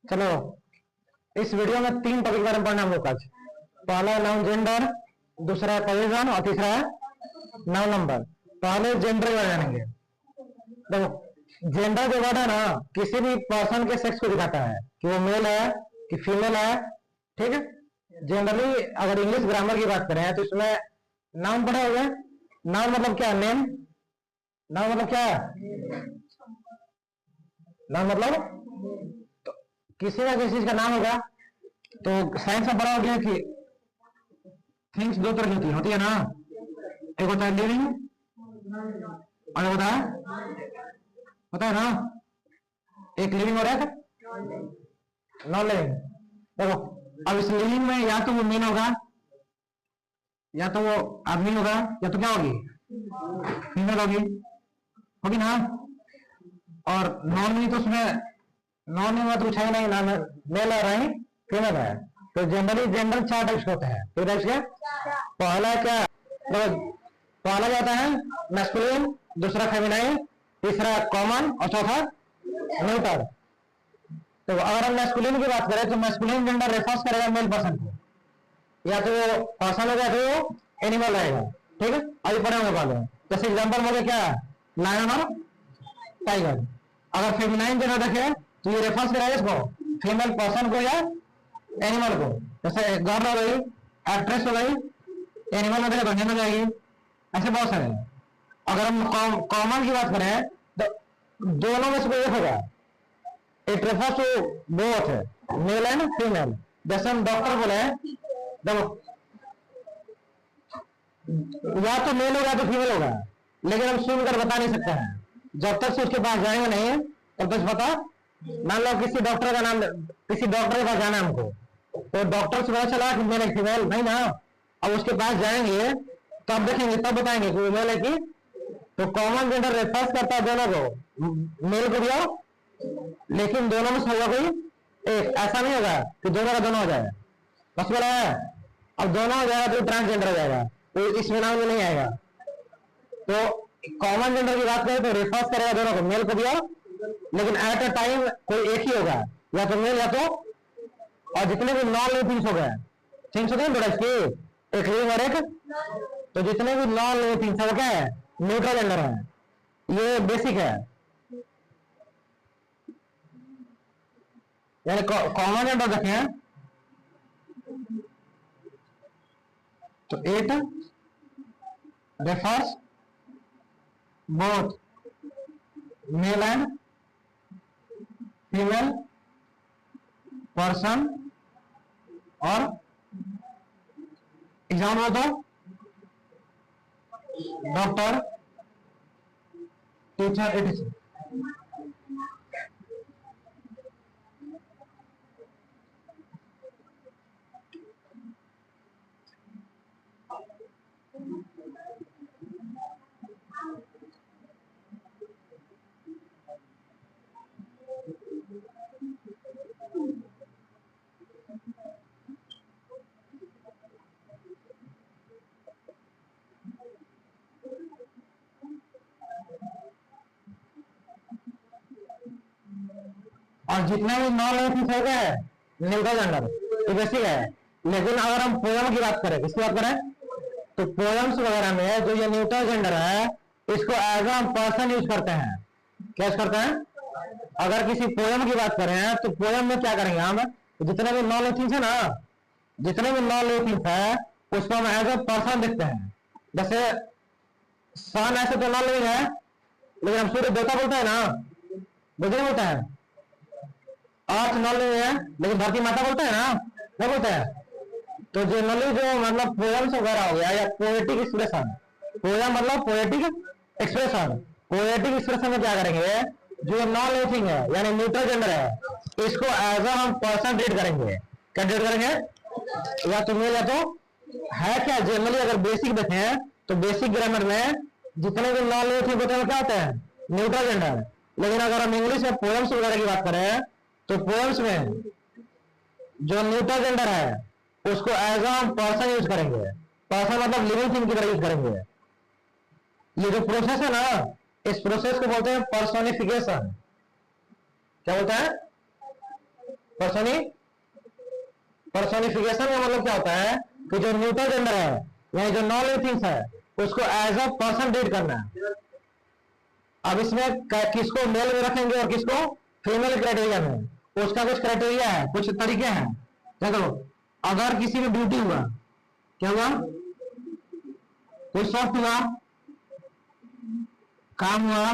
चलो, इस वीडियो में तीन टॉपिक बारे में पढ़ना हम लोग आज। पहला है नाउन जेंडर, दूसरा है पोजीशन और तीसरा है नाउन नंबर। पहले जेंडर के बारे में जानेंगे। देखो, जेंडर जो वर्ड है ना, किसी भी पर्सन के सेक्स को दिखाता है कि वो मेल है कि फीमेल है। ठीक है। जनरली अगर इंग्लिश ग्रामर की बात करें तो इसमें नाउन पढ़ा होगा। नाउन मतलब क्या? नेम। नाउन मतलब क्या है? नाउन मतलब तो किसी ना किसी चीज का नाम होगा। तो साइंस में पढ़ा हो गया कि थिंग्स दो तरह की होती है ना। एक होता है लिविंग और होता है ना, एक लिविंग और एक नॉन लिविंग। देखो, अब इस लिविंग में या तो वो मेन होगा, या तो वो आदमी होगा, या तो क्या होगी? फीमेल होगी ना। और नॉन में तो उसमें नॉन में तो कुछ है नहीं ना, मेल है नहीं फीमेल है। तो जनरली जेंडर चार टाइप्स होते हैं। तो टाइप्स क्या? पहला क्या? पहला क्या होता है? मैस्कुलिन, दूसरा फेमिनाइन, तीसरा कॉमन और चौथा न्यूट्रल। तो अगर हम मैस्कुलिन की बात करें तो मैस्कुलिन जेंडर रेफर्स करेगा मेल पर्सन को, या तो वो पर्सन होगा तो वो एनिमल रहेगा। ठीक है। अभी पढ़े होंगे वाले। जैसे एग्जाम्पल हो क्या? लायन और टाइगर। अगर फेमिनाइन जेंडर देखे तो ये रेफरेंस करेगा इसको, फीमेल पर्सन को या एनिमल को। जैसे गर्ल हो गई, एक्ट्रेस हो गई, एनिमल हो गई, बहन हो जाएगी। ऐसे बहुत सारे। अगर हम कॉमन की बात करें तो दोनों में से कोई एक होगा। It refers to both, male and female. जैसे हम डॉक्टर बोले, देखो या तो मेल होगा तो फीमेल होगा, लेकिन हम सुनकर बता नहीं सकते हैं। जब तक से उसके पास जाएंगे नहीं तब तक पता। मान लो किसी डॉक्टर का नाम, किसी डॉक्टर के पास जाना है हमको, तो डॉक्टर से पता चला कि मेल है फीमेल नहीं ना। अब उसके पास जाएंगे तब देखेंगे, तब बताएंगे कि वो मेल है कि। तो कॉमन जेंडर रेफर्स करता है दोनों को, मेल को भी हो, लेकिन दोनों में से होगा कोई एक। ऐसा नहीं होगा कि दोनों का दोनों हो जाएगा। बस बोला है। अब दोनों हो जाएगा तो ट्रांसजेंडर हो जाएगा, तो इसमें नाम में नहीं आएगा। तो कॉमन जेंडर की बात करें तो रेफर्स करेगा दोनों को, मेल को भी हो, लेकिन एट अ टाइम कोई एक ही होगा, या तो मेल या तो। और जितने भी नॉन लिविंग थिंग्स हो गए, थिंग्स हो गए ना इसकी, एक लिविंग और एक। तो जितने भी नॉन लिविंग थिंग्स है वो क्या है? न्यूट्रल जेंडर है। ये बेसिक है। यानी कॉमन जेंडर देखें तो it refers both male and female person. और एग्जाम्पल दो, डॉक्टर, टीचर, एटीसी। और जितने भी नॉन लिविंग हो गए न्यूट्रल जेंडर, ये बेसिक है। लेकिन अगर हम पोयम की बात करें, किसकी बात करें, तो पोयम्स वगैरह में जो ये न्यूट्रल जेंडर है, इसको एज अ पर्सन यूज करते हैं। क्या यूज करते हैं? अगर किसी पोयम की बात करें तो पोयम में क्या करेंगे हम, जितने भी नॉन लिविंग है ना, जितने भी नॉन लिविंग है उसको हम एज अ पर्सन देखते हैं। जैसे सन ऐसे तो नॉन लिविंग है, लेकिन हम सूर्य देवता बोलते हैं ना, बुझे बोलते हैं। अर्थ नॉन लिविंग है, लेकिन धरती माता बोलते हैं ना, क्या बोलते हैं। तो जनरली जो मतलब पोएम्स वगैरह हो गया या पोएटिक एक्सप्रेशन, पोएम मतलब पोएटिक एक्सप्रेशन। पोएटिक एक्सप्रेशन में क्या करेंगे, जो नॉन लिविंग है यानी न्यूट्रल जेंडर है, इसको एज अ हम पर्सन ट्रीट करेंगे। क्या ट्रीट करेंगे? या तो मेल या तो है क्या। जनरली अगर बेसिक देखें तो बेसिक ग्रामर में जितने भी नॉन लिविंग होते हैं क्या होते हैं? Neutral gender. लेकिन अगर हम इंग्लिश में पोएम्स वगैरह की बात करें तो पोएम्स में जो न्यूट्रल जेंडर है उसको एज अ पर्सन यूज करेंगे। पर्सन मतलब लिविंग थिंग की तरह यूज करेंगे। ये जो प्रोसेस है ना, इस प्रोसेस को बोलते हैं पर्सोनिफिकेशन। क्या बोलते हैं? पर्सोनिफिकेशन का मतलब क्या होता है कि जो न्यूट्रल जेंडर है यानी जो नॉन लिविंग थिंग्स है उसको एज अ पर्सन ट्रीट करना है। अब इसमें किसको मेल में रखेंगे और किसको फीमेल क्राइटेरिया में, उसका कुछ क्राइटेरिया है, कुछ तरीके हैं। देखो अगर किसी में ड्यूटी हुआ, क्या हुआ, कोई सॉफ्ट हुआ, काम हुआ,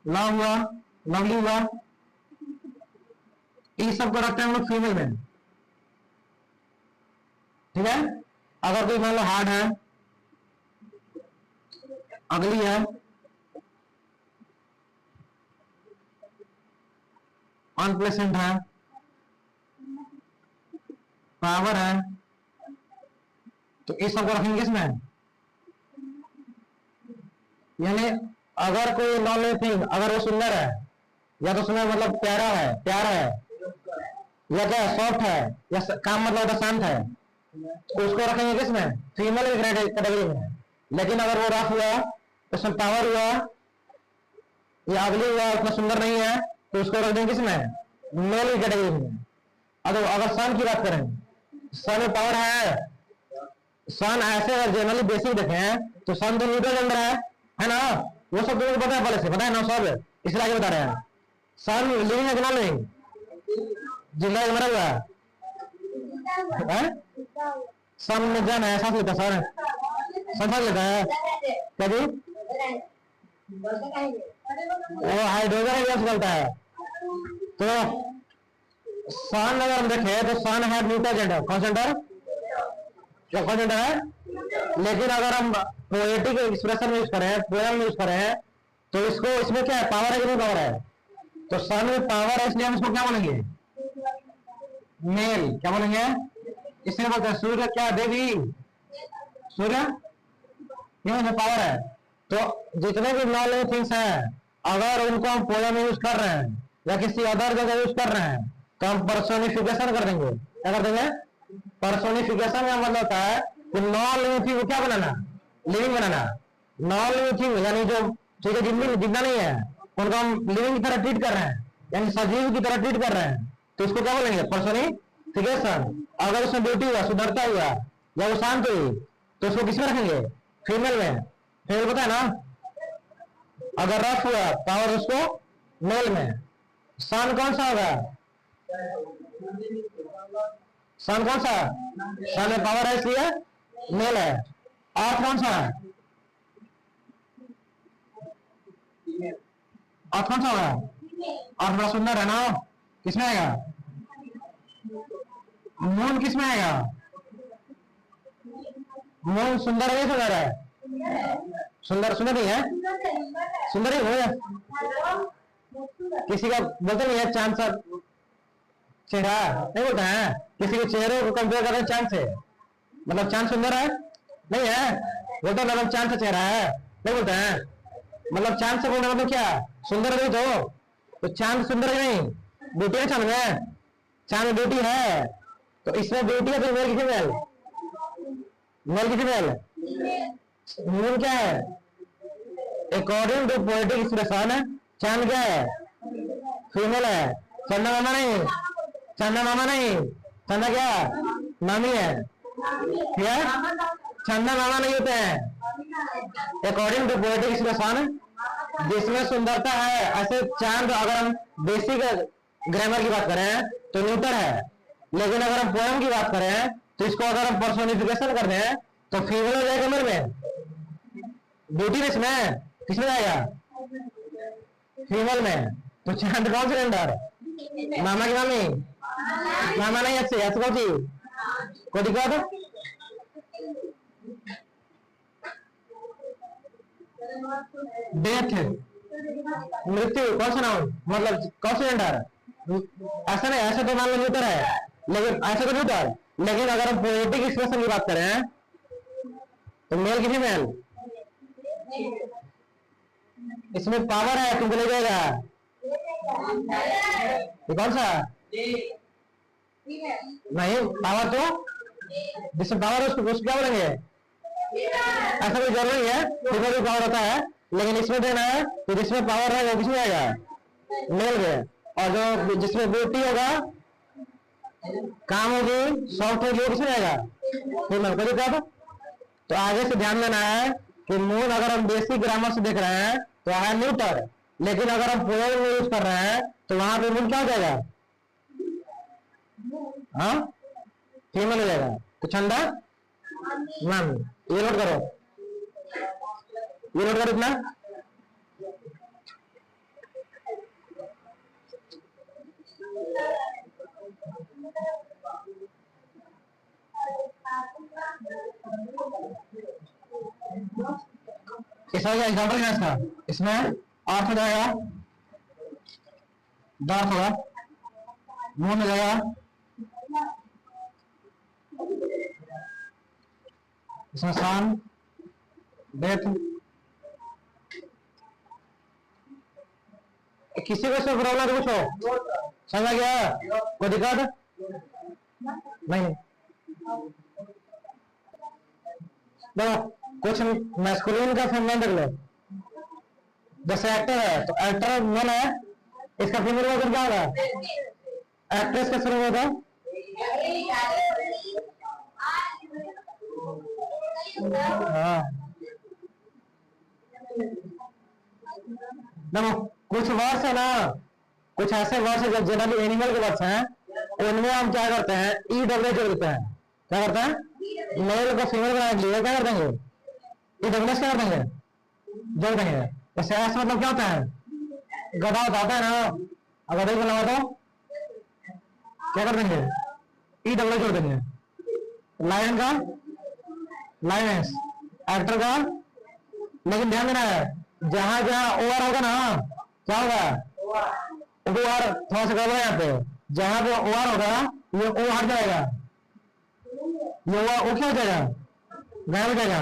लव हुआ, लवली हुआ, इस सब को रखते हैं हम लोग फीमेल में। ठीक है। अगर कोई मान लो हार्ड है, अगली है, अनप्लेसेंट है, पावर है, तो इस सबको रखेंगे इसमें। यानी अगर कोई नॉन लिविंग थिंग अगर वो सुंदर है या तो उसमें मतलब प्यारा है, प्यार है, या क्या सॉफ्ट है, या काम मतलब शांत है, उसको रखेंगे किसमें, फीमेल कैटेगरी में। लेकिन अगर वो रफ हुआ, उसमें पावर हुआ, या अगली हुआ, उतना सुंदर नहीं है, तो उसको रख देंगे किसमें, मेल कैटेगरी में। अगर सन की बात करें, सन में पावर है, सन ऐसे अगर जनरली बेसिक देखें तो सन तो न्यूट्रल जेंडर है ना, वो सब तुमको पता है, पहले से पता है ना सब, इसलिए आगे बता रहे हैं। सन लिविंग है कि नॉन लिविंग, जिंदा है मरा हुआ है, सन में जान है, सांस लेता है, सांस लेता है क्या जी, वो हाइड्रोजन गैस निकलता है। तो सन अगर हम देखें तो सन है न्यूट्रल जेंडर, कौन जेंडर, क्या कौन जेंडर है। लेकिन अगर हम पोएटिक एक्सप्रेशन यूज करें, पोएम यूज करें, तो इसको इसमें क्या है, पावर है कि नहीं पावर है, तो सन में पावर है, इसलिए हम इसको क्या बोलेंगे, मेल। क्या बोलेंगे, इसलिए बोलते हैं सूर्य क्या देवी, सूर्य क्यों है, पावर है। तो जितने भी नॉन लिविंग थिंग्स हैं अगर उनको हम पोएम में यूज कर रहे हैं या किसी अदर जगह यूज कर रहे हैं तो हम पर्सोनिफिकेशन कर देंगे। क्या कर देंगे, पर्सोनिफिकेशन का मतलब होता है कि नॉन लिविंग थिंग को क्या बनाना, लिविंग बनाना। नॉन लिविंग थिंग यानी जो चीजें जिंदा नहीं है उनको हम लिविंग की तरह ट्रीट कर रहे हैं, यानी सजीव की तरह ट्रीट कर रहे हैं, तो इसको क्या बोलेंगे, पर्सोनिफिकेशन। अगर उसमें ब्यूटी हुआ, सुंदरता हुआ, या वो शांत हुई, तो उसको किसमें रखेंगे, फीमेल में। फीमेल पता है ना। अगर रफ हुआ, पावर उसको मेल में। सन कौन सा होगा, सन कौन सा, सन में पावर है इसलिए मेल है। अर्थ कौन सा, अर्थ कौन सा होगा, अर्थ बड़ा सुंदर है ना, किसमें आएगा, मून किसमें आएगा, मून सुंदर है, सुंदर है, सुंदर सुंदर नहीं है, सुंदर ही हो, किसी का बोलते नहीं है चांद सा चेहरा, नहीं बोलता है, किसी के चेहरे को कंपेयर करते हैं चांद से, मतलब चांद सुंदर है नहीं है, बोलते मतलब चांद सा चेहरा है, नहीं बोलते हैं, मतलब चांद से बोलने मतलब क्या, सुंदर नहीं तो चांद सुंदर नहीं, ब्यूटी है चांद में, चांद में ब्यूटी है, तो इसमें ब्यूटी है, तो मेल की फीमेल, मेल की फीमेल, मून क्या है, अकॉर्डिंग टू पोएटिक एक्सप्रेशन चांद क्या है, फीमेल है, चंदा मामा नहीं, चंदा मामा नहीं, चंदा क्या मामी है, क्या चंदा मामा नहीं होते हैं। अकॉर्डिंग टू पोएटिक एक्सप्रेशन जिसमें सुंदरता है, ऐसे चांद अगर हम बेसिक ग्रामर की बात करें तो न्यूट्रल है, लेकिन अगर हम पोएम की बात करें तो इसको अगर हम पर्सोनिफिकेशन कर दें तो फीमेल हो जाएगा, मेल में, ब्यूटी में किसमें जाएगा, फीमेल में। तो चांद कौन सा जेंडर, मामा की मामी, मामा नहीं, अच्छे ऐसे कौन सी को दिक्कत, डेथ मृत्यु कौन सा नाम, मतलब कौन सा जेंडर, ऐसा नहीं, ऐसा तो मान लो न्यूट्रल है, लेकिन ऐसा तो न्यूट्रल, लेकिन अगर हम पोएटिक एक्सप्रेशन की बात करें तो मेल की फीमेल, इसमें पावर है, तुमको ले जाएगा, ये कौन सा नहीं, पावर तो जिसमें पावर है उसको क्या बोलेंगे, ऐसा कोई जरूरी है, फीमेल भी पावर होता है, लेकिन इसमें देना है तो जिसमें पावर है वो किसमें आएगा, मेल गए, और जो जिसमें बेटी होगा, काम होगी, सॉफ्ट होगी, वो किसमें जाएगा? फीमेल। कोई दिक्कत? तो आगे से ध्यान देना है कि मूल अगर हम बेसिक ग्रामर से देख रहे हैं तो है न्यूटर, लेकिन अगर हम प्लूरल में यूज कर रहे हैं तो वहां पे मूल क्या हो जाएगा? हाँ, फीमेल हो जाएगा। तो छंदा मैम, ये नोट करो, ये नोट करो इतना। इसका क्या एग्जाम्पल है इसका? इसमें अर्थ हो जाएगा, दर्थ होगा, मून हो जाएगा, इसमें सन, डेथ। किसी को इसमें प्रॉब्लम पूछो, समझ गया? कोई दिक्कत नहीं? देखो कुछ मैस्कुलिन का फेमिनिन देख लो, जैसे एक्टर है तो एक्टर मेल है, इसका फीमेल वर्जन क्या होगा? एक्ट्रेस का शुरू होगा, हाँ। देखो कुछ वर्ड्स है ना, कुछ ऐसे वर्ड्स है जो जनरली एनिमल के वर्ड्स हैं, उनमें हम क्या करते हैं? ई डब्ल्यू जोड़ देते हैं। क्या करते हैं? मेल को फीमेल बनाने के लिए क्या कर देंगे? ई डब्ल्यू क्या कर देंगे? जोड़ देंगे। जैसे ऐस मतलब क्या होता है? गधा होता है ना, अगर गधे को लगा तो क्या कर देंगे? ई डब्ल्यू जोड़ देंगे। लायन का लायनेस, एक्टर का, लेकिन ध्यान देना है जहां जहां ओवर होगा ना, क्या होगा? ओवर थोड़ा सा गड़बड़ है यहाँ पे, जहां पे ओवर होगा ये ओ हट जाएगा, ये ओ क्या हो जाएगा? गायब हो जाएगा,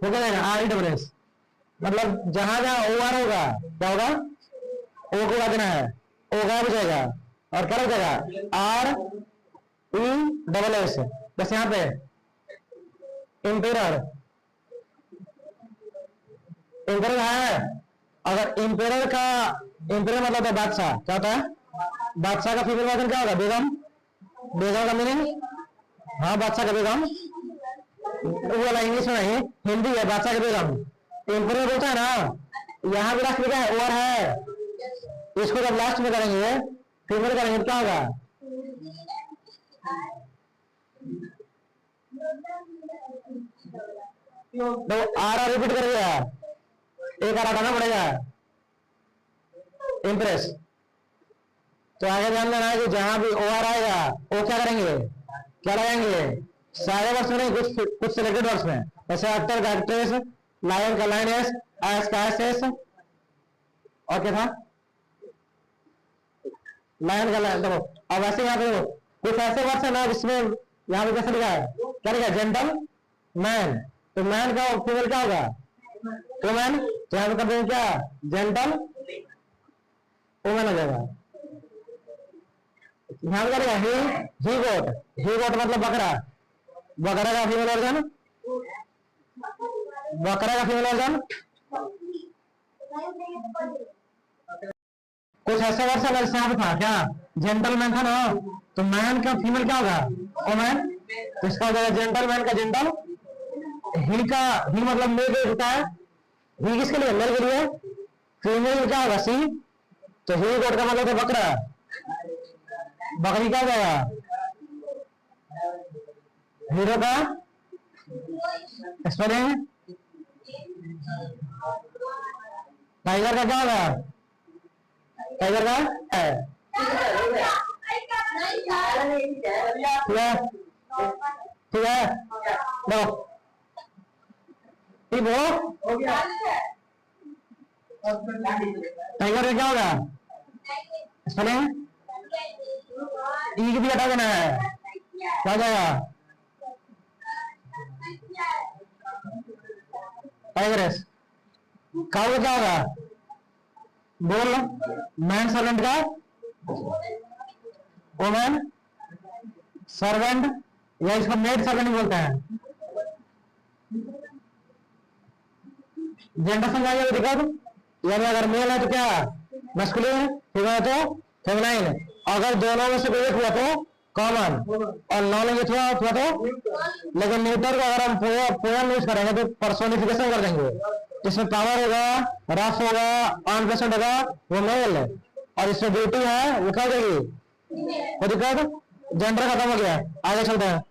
हो जाएगा आर ई डब्ल्यू एस। मतलब जहां जहां ओवर होगा क्या होगा? ओ को लगा देना है, ओ गायब हो जाएगा, और क्या हो जाएगा? R E double S. जैसे यहाँ पे इंपेरर, इंपेरर है, अगर इंपेरर का, इंपेरर मतलब है बादशाह, क्या होता है? बादशाह का फीमेल वर्जन क्या होगा? बेगम। बेगम का मीनिंग, हाँ बादशाह का बेगम, वो वाला इंग्लिश में नहीं, हिंदी है, बादशाह का बेगम। इंपेरर बोलता है ना, यहाँ भी लास्ट में क्या है? ओवर है, इसको जब लास्ट में करेंगे, फीमेल करेंगे, क्या होगा? तो आर रिपीट कर दिया, एक आर हटाना पड़ेगा, इंप्रेस। तो आगे ध्यान देना है कि जहां भी ओआर आएगा वो क्या करेंगे? क्या लगाएंगे? सारे वर्ड्स में नहीं, कुछ सिलेक्टेड वर्ड्स में, जैसे एक्टर का एक्ट्रेस, लायन का लायनेस, एस का एस, और क्या था? लायन का लायन। देखो अब ऐसे यहाँ पे कुछ ऐसे वर्ड्स है ना जिसमें यहाँ पे कैसे लिखा है? क्या लिखा है? Gentle man. तो मैन का फीमेल क्या होगा? वुमेन। तो यहाँ पे कर देंगे क्या? जेंटल वुमेन हो जाएगा। यहाँ पे क्या लिखा? ही गोट। ही गोट मतलब बकरा, बकरा का फीमेल वर्जन, बकरा का फीमेल वर्जन। कुछ ऐसे वर्ष अगर यहाँ पे था क्या? जेंटलमैन था ना, तो मैन का फीमेल क्या होगा? वुमेन। तो इसका हो जाएगा जेंटलमैन का जेंटल। ही का, ही मतलब मेल होता है, ही किसके लिए? मेल के लिए। फीमेल क्या होगा? सी। तो ही गोट का मतलब है बकरा, बकरी क्या हो जाएगा? हीरो का स्पेलिंग, टाइगर का क्या होगा? टाइगर का है, ठीक है। लो ठीक हो गया। टाइगर का क्या होगा? स्पेलिंग ई की भी हटा देना है, क्या हो जाएगा? टाइगरेस। काऊ का क्या होगा? बोल। मैन सर्वेंट का वुमेन सर्वेंट, या इसको मेड सर्वेंट बोलते हैं। जेंडर समझाइए दिक्कत, यानी अगर मेल है तो क्या? मस्कुलिन, फीमेल तो फेमिनाइन। अगर दोनों में से कोई एक हुआ तो कॉमन, और नॉन लिंग हुआ तो, लेकिन न्यूटर को अगर हम पोएम यूज करेंगे तो पर्सोनिफिकेशन कर देंगे, इसमें पावर होगा, रफ होगा, ऑन प्रेजेंट होगा, वो मेल है, और इसमें ब्यूटी है वो क्या देगी, कोई दिक्कत, जेंडर खत्म हो गया। आगे चलते हैं,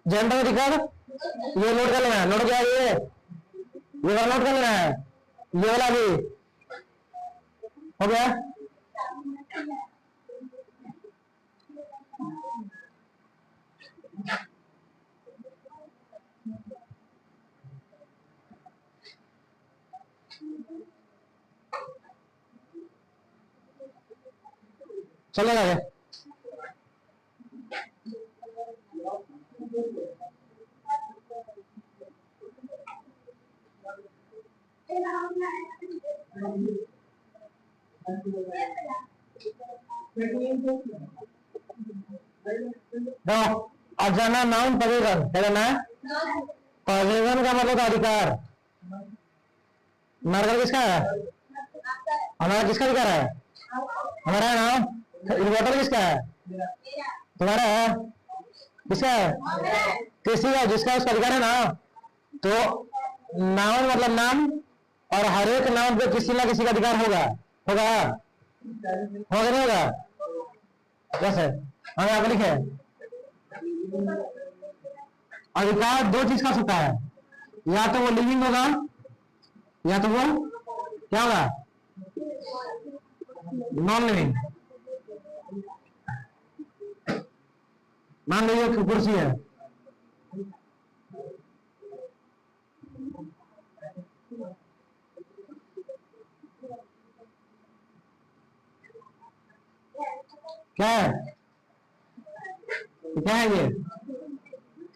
जेंडर दिक्कत, ये नोट कर लेना है, नोट क्या ये वाला नोट कर लेना है, ये वाला भी हो गया। चलो आगे, अब जाना नाउन पजेशन, क्या करना है, पजेशन का मतलब अधिकार, हमारा किसका है, हमारा किसका अधिकार है, हमारा है ना, इन्वर्टर किसका है, तुम्हारा है, किसका है, किसी का, जिसका उसका अधिकार है ना। तो नाउन मतलब नाम, और हर एक नाउन पे किसी ना किसी का अधिकार होगा, होगा होगा नहीं होगा, कैसे हमें यहाँ पे लिखे अधिकार दो चीज का सकता है, या तो वो लिविंग होगा, या तो वो क्या होगा, नॉन लिविंग। मान लीजिए कुर्सी है, क्या है, क्या है ये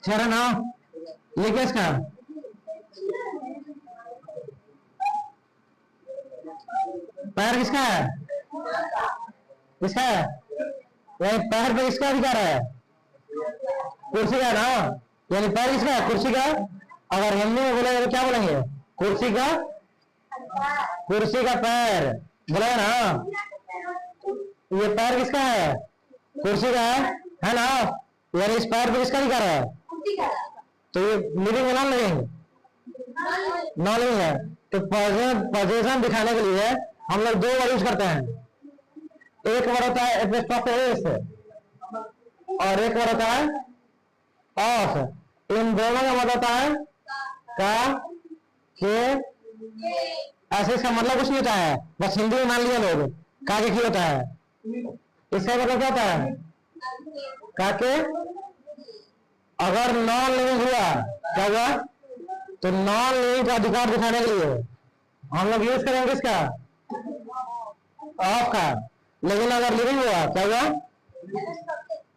चेहरा ना, ये किसका, पैर किसका है, किसका है, पैर पे किसका अधिकार है, कुर्सी का ना, यानी पैर किसका है, कुर्सी का। अगर हिंदी में बोलेंगे तो क्या बोलेंगे, कुर्सी का पैर बोलेगा ना, ये पैर किसका है, कुर्सी का है ना, यानी इस पैर पे किसका अधिकार है, तो ये लिविंग है, नॉन लिविंग, नॉन लिविंग है। तो पोजीशन दिखाने के लिए हम लोग दो वर्ड यूज करते हैं, एक वर्ड होता है एपिस्ट्रोफेस और एक वर्ड होता है ऑफ। इन दोनों का मतलब होता है का, के, ऐसे इसका मतलब कुछ नहीं होता है, बस हिंदी में मान लिया लोग का के की होता है, इसका मतलब क्या होता है, का के। अगर नॉन लिविंग हुआ क्या हुआ, तो नॉन लिविंग का अधिकार दिखाने के लिए हम लोग यूज करेंगे इसका ऑफ का। लेकिन अगर लिविंग हुआ क्या हुआ,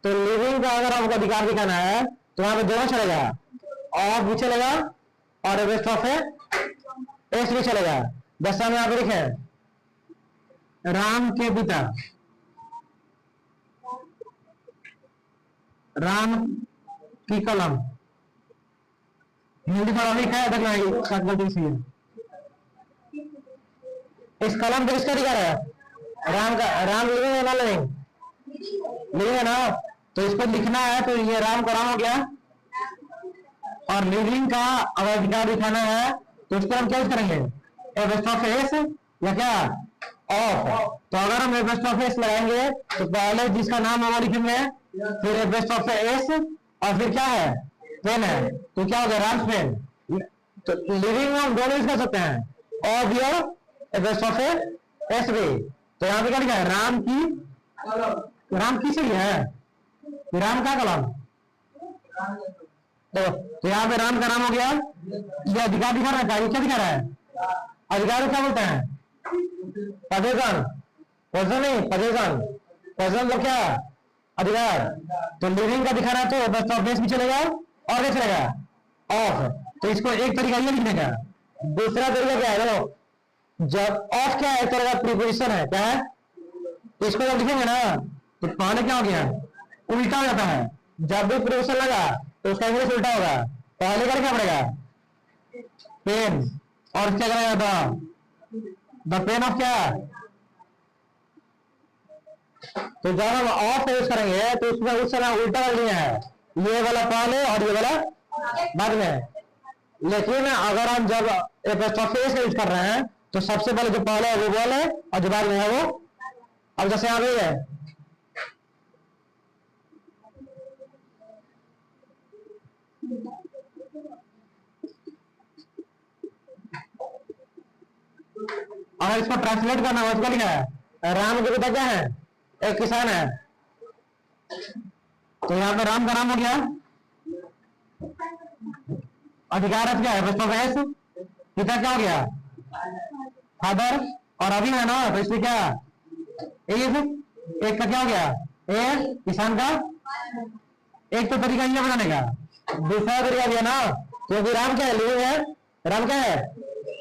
तो लिविंग का अगर हमको अधिकार दिखाना है तो वहां पे दोनों चलेगा, ऑफ भी चलेगा और रेस्ट ऑफ है एस भी चलेगा। दस्ता में यहाँ पे लिखे राम के पिता, राम की कलम, हिंदी थोड़ा लिखा है गलती से, इस कलम पे किसका अधिकार है, राम का। राम लिविंग है ना, लिविंग है ना, तो इस पर लिखना है तो ये राम का राम हो गया। और लिविंग का अगर अधिकार दिखाना है तो इस पर हम क्या करेंगे, एस या क्या ऑफ। तो अगर हम एस लगाएंगे तो पहले जिसका नाम है वो लिखेंगे, फिर एस और फिर क्या है, पेन है, तो क्या होगा, राम पेन। तो लिविंग में हम दोनों यूज कर सकते हैं, और भी और एस भी। तो यहाँ पे क्या लिखा है, राम की, राम की सही है, राम का कलम। तो यहाँ पे राम का नाम हो गया, ये अधिकार दिखा रहा है, क्या दिखा रहा है, अधिकार क्या बोलते हैं, पजेशन, पोजीशन नहीं पजेशन, पोजीशन तो क्या अधिकार। तो लिविंग का दिखा रहा है तो बस ऑफ भी चलेगा और क्या चलेगा ऑफ। तो इसको एक तरीका ये लिखने का, दूसरा तरीका क्या है, देखो जब ऑफ क्या है, एक तरह का प्रीपोजिशन है, क्या है, इसको जब लिखेंगे ना तो पहले क्या हो गया, उल्टा हो जाता है। जब भी प्रीपोजिशन लगा तो उसका इंग्लिश उल्टा होगा, पहले कर क्या पड़ेगा, पेन और क्या करेगा द पेन ऑफ क्या, तो जब हम ऑफ यूज करेंगे तो उसमें उस समय उल्टा कर लिया है, ये वाला पहले और ये वाला बाद में। लेकिन अगर हम जब एपोस्ट्रोफी का यूज कर रहे हैं तो सबसे पहले जो पहले है वो बोल है और जो बाद में है वो, अब जैसे आ गई है और इसको ट्रांसलेट करना है, उसको लिखा है राम के पिता क्या है, एक किसान है, तो यहाँ पे राम का नाम हो गया, अधिकार क्या है, पिता क्या हो गया फादर, और अभी है ना तो इसमें क्या इज, एक का क्या हो गया ए, किसान का, एक तो तरीका ये बनाने का, दूसरा तरीका भी है ना, क्योंकि राम क्या है लिविंग है, राम क्या है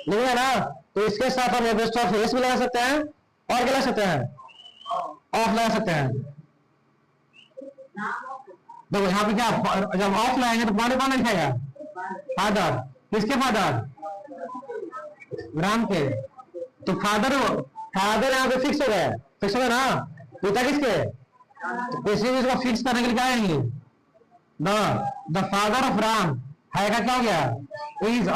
लिविंग है ना, तो इसके साथ हम एपोस्ट्रोफी भी लगा सकते हैं और क्या लगा सकते हैं, ऑफ लगा सकते हैं। देखो यहाँ पे क्या, जब ऑफ लगाएंगे तो पहले कौन लिखेगा फादर, किसके फादर, राम के, तो फादर फादर यहाँ पे फिक्स हो गया, फिक्स हो गया ना, पिता किसके, तो इसी चीज को फिक्स करने के लिए क्या आएंगे द फादर ऑफ राम है का क्या हो गया, इज अ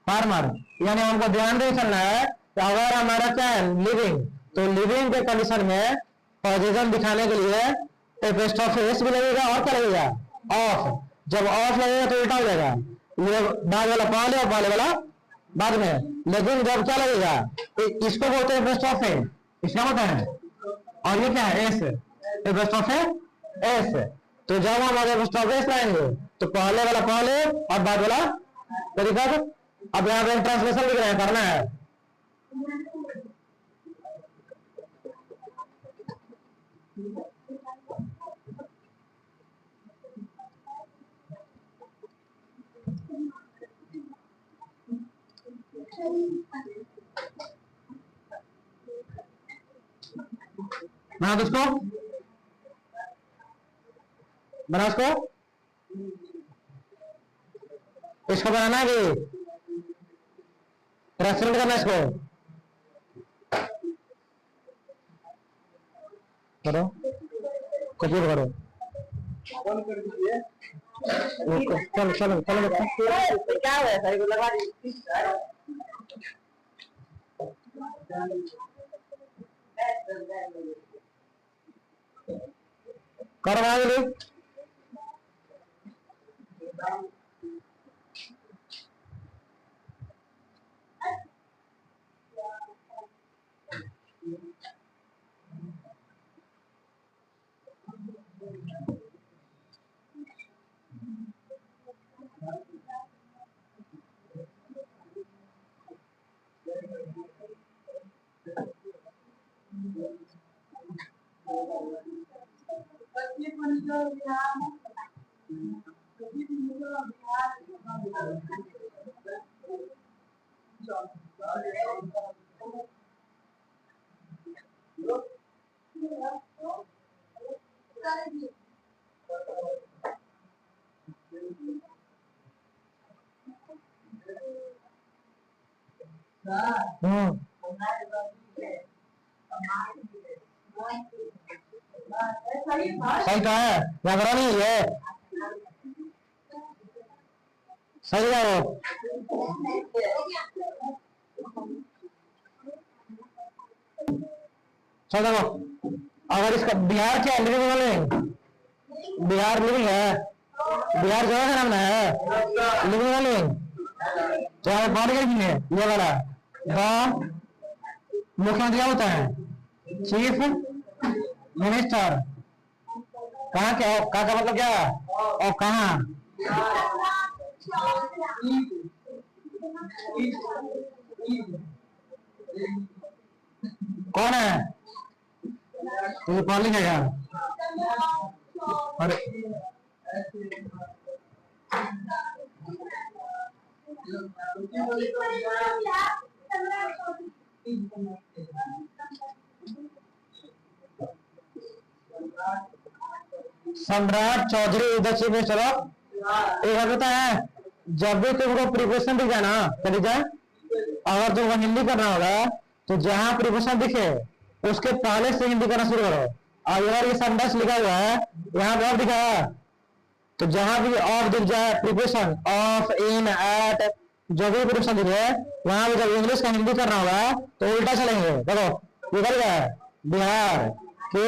फार्मर, यानी हमको ध्यान दे चलना है कि अगर हमारा क्या है लिविंग, तो लिविंग के कंडीशन में पोजीशन दिखाने के लिए एपोस्ट्रोफी भी लगेगा और क्या लगेगा ऑफ, जब ऑफ लगेगा तो उल्टा हो जाएगा, ये बाद वाला पहले और पहले वाला बाद में, लेकिन जब क्या लगेगा इसको बोलते हैं एपोस्ट्रोफी, इसका होता है, और ये क्या है एस, एपोस्ट्रोफी एस, तो जब हम एपोस्ट्रोफी एस लाएंगे तो पहले वाला पहले और बाद वाला तरीका, अब यहाँ पे ट्रांसलेशन लिख रहे हैं करना है, बना दो उसको, बना उसको, इसको बनाना है कि ट्रांसलेट करना, इसको करो, कॉपी करो, चलो चलो चलो क्या है सही को लगा करवा लो, सही कहा है, व्याकरण नहीं है सही है वो, चलो अगर इसका बिहार क्या लिविंग वाले, बिहार लिविंग है, बिहार जगह का नाम है लिविंग वाले, तो हमें बात करेंगे ये वाला मुख्यमंत्री क्या होता है चीफ मिनिस्टर, कहाँ क्या का मतलब क्या और कहाँ, कौन है तो ये पढ़ लिखेगा, अरे सम्राट चौधरी उधर चीफ मिनिस्टर ऑफ, एक पता है जब भी तुमको प्रीपोजिशन दिखा ना तो लिख जाए, अगर तुमको हिंदी करना होगा तो जहां प्रीपोजिशन दिखे उसके पहले से हिंदी करना शुरू करो। और अगर ये सेंटेंस लिखा हुआ है यहाँ पे ऑफ दिखा है, तो जहां भी ऑफ दिख जाए प्रीपोजिशन ऑफ, इन, एट, जो भी प्रीपोजिशन दिखे वहां पे जब इंग्लिश का हिंदी करना होगा तो उल्टा चलेंगे। देखो निकल गया, बिहार के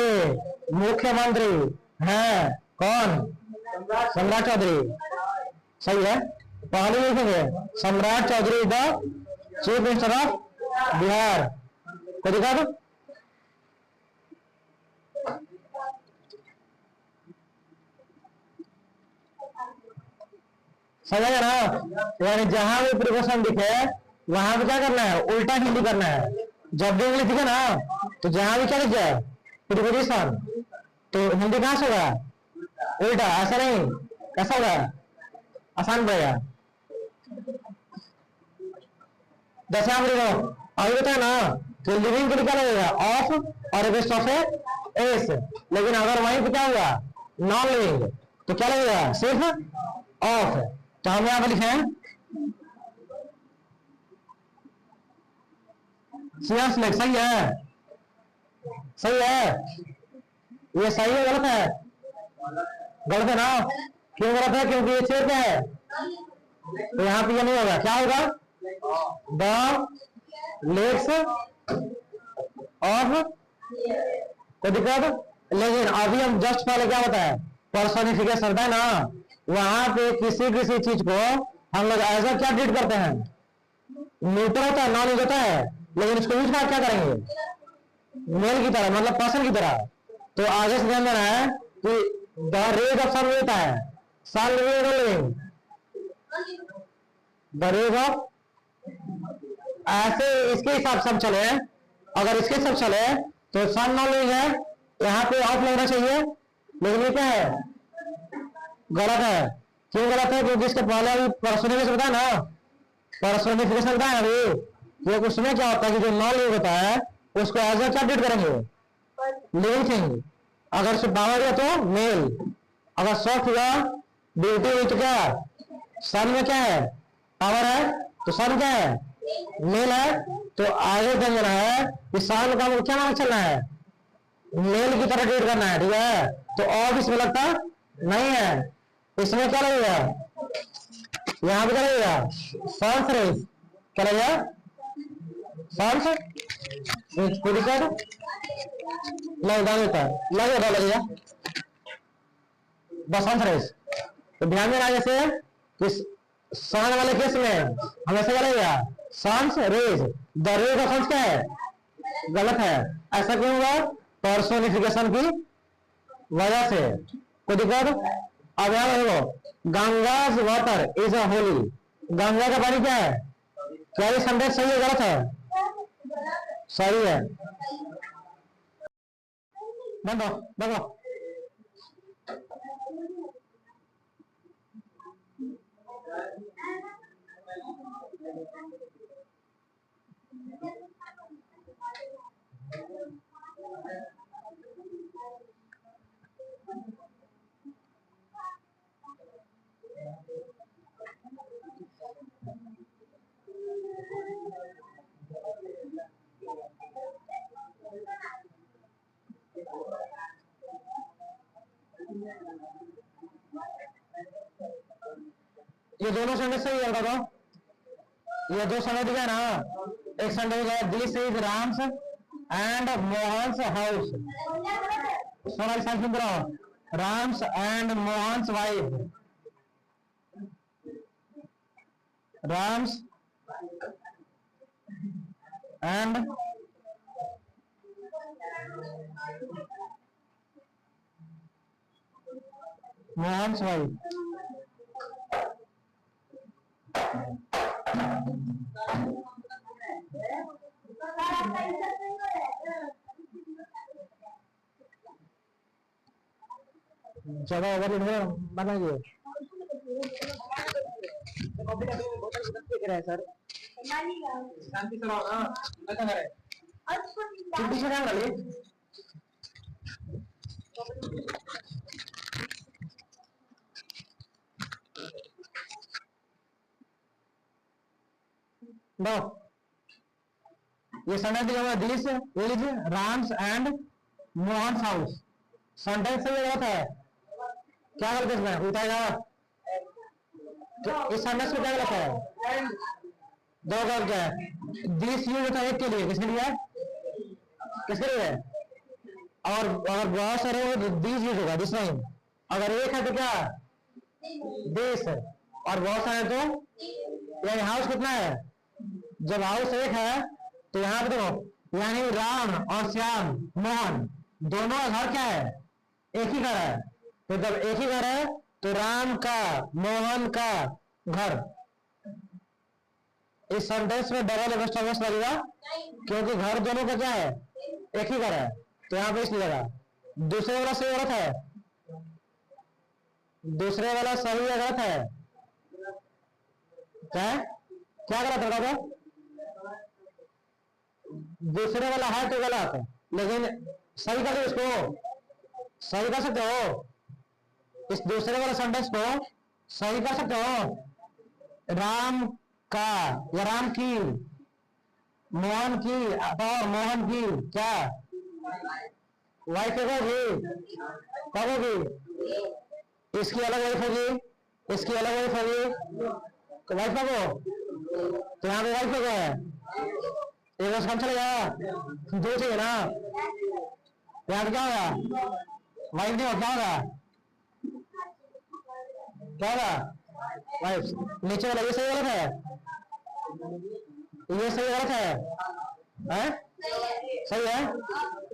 मुख्यमंत्री हैं कौन? सम्राट चौधरी। सही है, पहले लिखेंगे Samrat Chaudhary the chief minister of Bihar. को दिखा दो, समझ ना? यानी जहां भी प्रीपोजिशन दिखे वहां पे क्या करना है, उल्टा हिंदी करना है। जब भी इंग्लिश दिखे ना तो जहां भी क्या दिख जाए प्रीपोजिशन, तो हिंदी कहां से होगा, उल्टा। ऐसा नहीं, कैसा होगा, आसान पड़ेगा। जैसे आप देखो अभी बताया ना तो लिविंग को क्या लगेगा, ऑफ और बेस्ट ऑफ एस। लेकिन अगर वहीं पे क्या होगा, नॉन लिविंग, तो क्या लगेगा, सिर्फ ऑफ। तो हम यहाँ पे लिखे हैं सही है, सही है। ये सही है गलत है, गलत है ना? क्यों गलत है, क्योंकि ये चेक है, तो यहाँ पे ये नहीं होगा। क्या होगा, द लेग्स ऑफ, कोई दिक्कत। लेकिन अभी हम जस्ट पहले क्या होता है, पर्सोनिफिकेशन होता है ना, वहां पे किसी किसी चीज को हम लोग एज क्या ट्रीट करते हैं, न्यूट्रल होता है, नॉन यूज होता है, लेकिन इसको यूज क्या करेंगे, मेल की तरह, मतलब पर्सन की तरह। तो आगे से ध्यान देना है कि द रेज ऑफ सन होता है, सन लिविंग, द रेज ऑफ, ऐसे इसके हिसाब से हम चले। अगर इसके हिसाब चले तो सन नॉन लिविंग है, यहाँ पे ऑफ लगना चाहिए, लेकिन ये क्या है, गलत है। क्यों गलत है, क्योंकि इसके पहले अभी पर्सोनिफिकेशन होता है ना, पर्सोनिफिकेशन होता है अभी, ये उसमें क्या होता है कि जो नॉन लिविंग होता है उसको एज क्या ट्रीट करेंगे, लिविंग थिंग। अगर सिर्फ पावर है तो मेल, अगर सॉफ्ट हुआ ब्यूटी हुई तो क्या, सन में क्या है, पावर है, तो सन क्या है, मेल है। तो आगे ध्यान देना है कि सन का क्या नाम चलना है, मेल की तरह ट्रीट करना है, ठीक है। तो ऑफ इसमें लगता नहीं है, इसमें क्या लगेगा, यहाँ पे क्या लगेगा, सॉन्स रेस, क्या लगेगा, सॉन्स नहीं डालता लगेगा, लगेगा बसंत रेस। तो ध्यान देना जैसे कि सन वाले केस में हमेशा क्या लगेगा, sun's rays, the rays of suns क्या है, गलत है। ऐसा क्यों होगा, पर्सोनिफिकेशन की वजह से। कोई दिक्कत। अब यहाँ देखो, Ganga's water is a holy, Ganga का पानी क्या है, क्या ये सेंटेंस सही है, गलत है, सही है। देखो देखो ये दोनों सेंटेंस सही है, बताओ। ये दो सेंटेंस दिखा ना, एक सेंटेंस है this is Ram's and Mohan's house, सोना साइड सुन रहा, Ram's and Mohan's wife, Ram's and Mohan's wife. जगह ओवर बनाइए सर, शांति से रहो ना, ऐसा करे छुट्टी से क्या कर दो ये सेंटेंस दिया हुआ this is Ram's and Mohan house. Sentence से गलत है, क्या गलत है इसमें बताएगा? तो इस सेंटेंस में क्या गलत है? दो गलत क्या है? दिस यूज होता है एक के लिए, किसके लिए? किसके लिए? और अगर बहुत सारे हो तो दिस यूज होगा, दिस नहीं। अगर एक है तो क्या? दिस। और बहुत सारे तो यानी हाउस कितना है? जब हाउस एक है तो यहाँ पे देखो, यानी राम और श्याम मोहन दोनों का घर क्या है? एक ही घर है। तो जब एक ही घर है तो राम का मोहन का घर, इस सेंटेंस में डबल एब्स्ट्रैक्ट लगेगा क्योंकि घर दोनों का क्या है? एक ही घर है, तो यहाँ पे इसलिए लगा। दूसरे वाला सही गलत है? दूसरे वाला सही या गलत है? क्या गलत है बता दो? दूसरे वाला है तो गलत है, लेकिन सही कर दो इसको, सही कर सकते हो इस दूसरे वाले सेंटेंस को, सही कर सकते हो। राम का या राम की, मोहन की और मोहन की क्या वाइफ होगी? कब होगी? इसकी अलग वाइफ होगी, इसकी अलग वाइफ होगी, तो वाइफ कब हो? तो यहाँ पे वाइफ हो गया है, एक वर्ष कम चलेगा, दो चाहिए ना, यहाँ पे क्या होगा? वाइफ नहीं हो, क्या होगा? क्या होगा? वाइफ। नीचे वाला ये सही गलत है? ये सही गलत है? सही है,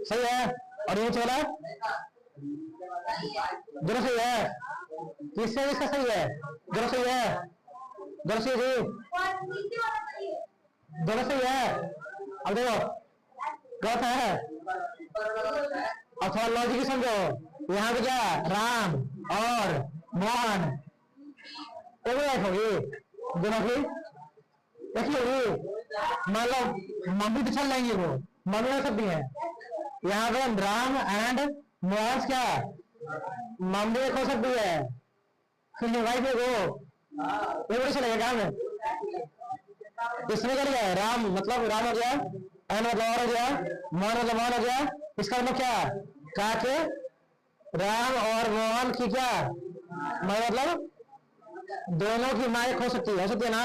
सही है। और ये नीचे वाला दोनों सही है, किससे इसका सही है? दोनों सही है, दोनों सही है, दोनों सही है। अब देखो गलत है, और थोड़ा लॉजिक समझो। यहाँ पे क्या राम और मोहन एक वाइफ होगी, दोनों की एक ही होगी। मान लो मम्मी तो चल जाएंगी, वो मम्मी हो सकती है। यहाँ पे राम एंड मोहन क्या मम्मी एक हो सकती है, फिर वाइफ एक हो, ये बड़ी चलेगा काम है। इसमें क्या लिया है? राम मतलब राम हो गया, एन मतलब और हो गया, मोहन मतलब मोहन हो गया। इसका मतलब क्या? काके राम और मोहन की क्या मतलब दोनों की माँ एक हो सकती है ना।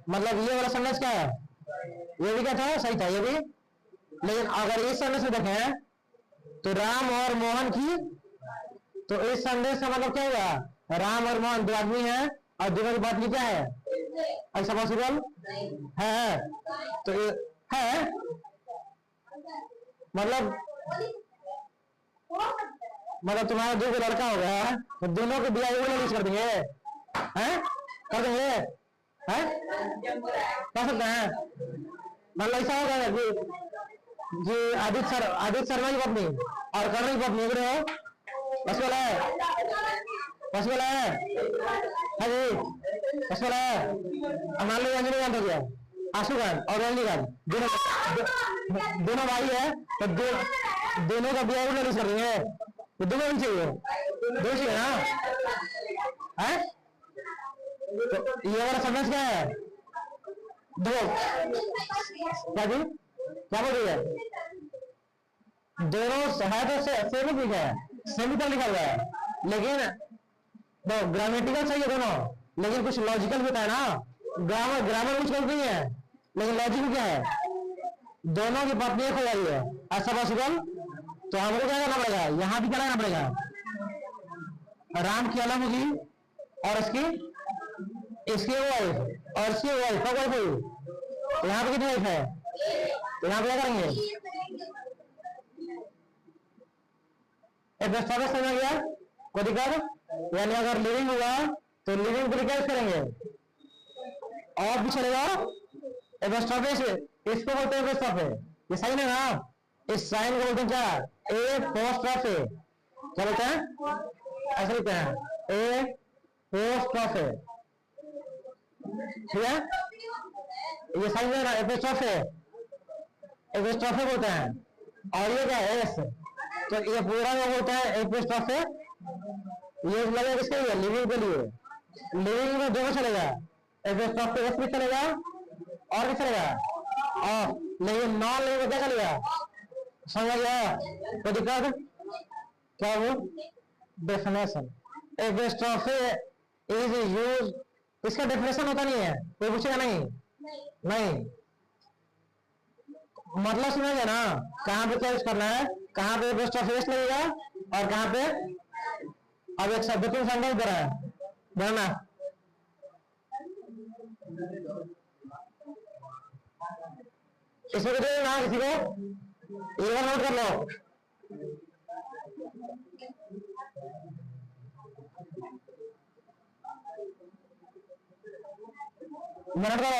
मतलब ये वाला सेंटेंस क्या है? ये भी क्या था? सही था ये भी। लेकिन अगर इस सेंटेंस में देखें तो राम और मोहन की, तो इस सेंटेंस का मतलब क्या हुआ? राम और मोहन दो आदमी है और दोनों की बात की क्या है? ऐसा पॉसिबल है? तो ये है मतलब तुम्हारा दो लड़का हो गया तो दोनों को बिया रिलीज कर देंगे, हैं? कर देंगे, हैं? कर सकते हैं। मतलब ऐसा होगा कि आदित्य शर्मा की पत्नी और कर्ण की पत्नी हो, पॉसिबल है? पॉसिबल है जी, पॉसिबल है। मान लो रजनीकांत हो गया, आशुकांत और रजनीकांत दोनों भाई है, तो दोनों का बिया रिलीज कर देंगे, तो दोनों भी चाहिए, दो चाहिए ना, है? तो ये वाला समझ क्या है? दो क्या जी, क्या बोल रही है? दोनों है तो सेम ही है, सेम ही लिखा हुआ है, लेकिन तो ग्रामेटिकल सही है दोनों, लेकिन कुछ लॉजिकल होता है ना। ग्रामर कुछ नहीं है, लेकिन लॉजिक क्या है? दोनों की पत्नी एक हो जाती है, ऐसा पॉसिबल? तो हमको क्या करना पड़ेगा? यहाँ भी क्या करना पड़ेगा? राम की अलग होगी और इसकी वाइफ और इसकी वाइफ कब वाइफ होगी? यहाँ पे कितनी वाइफ है? तो यहाँ पे क्या करेंगे? एक दस्तावेज समझ गया कोई दिक्कत? यानी अगर लिविंग हुआ तो लिविंग को क्या करेंगे? और भी चलेगा एपोस्ट्रोफी, इसको बोलते हैं एपोस्ट्रोफी, ये सही नहीं ना? इस साइन को बोलते हैं क्या? ए पोस्ट्रोफी, क्या बोलते हैं? ऐसे लिखते हैं ए पोस्ट्रोफी, ठीक है? ये साइन है ना एपोस्ट्रोफी, एपोस्ट्रोफी बोलते हैं। और ये क्या है? एस, तो ये पूरा जो होता है एपोस्ट्रोफी, ये लगेगा किसके लिए? लिविंग के लिए। लिविंग में दोनों चलेगा, एपोस्ट्रोफी एस भी चलेगा और भी चलेगा और, लेकिन नॉन लेंगे क्या चलेगा? समझ गया? कोई दिक्कत? क्या वो डेफिनेशन एपिस्ट्रोफी इज यूज, इसका डेफिनेशन होता नहीं है, कोई पूछेगा नहीं? नहीं, मतलब समझेगा ना कहाँ पे क्या यूज करना है, कहाँ पे एपिस्ट्रोफी एस लगेगा और कहाँ पे। अब एक शब्द तुम संकल्प करा है ना, इसमें कुछ ना किसी को एक बार नोट कर लो। नोट करो,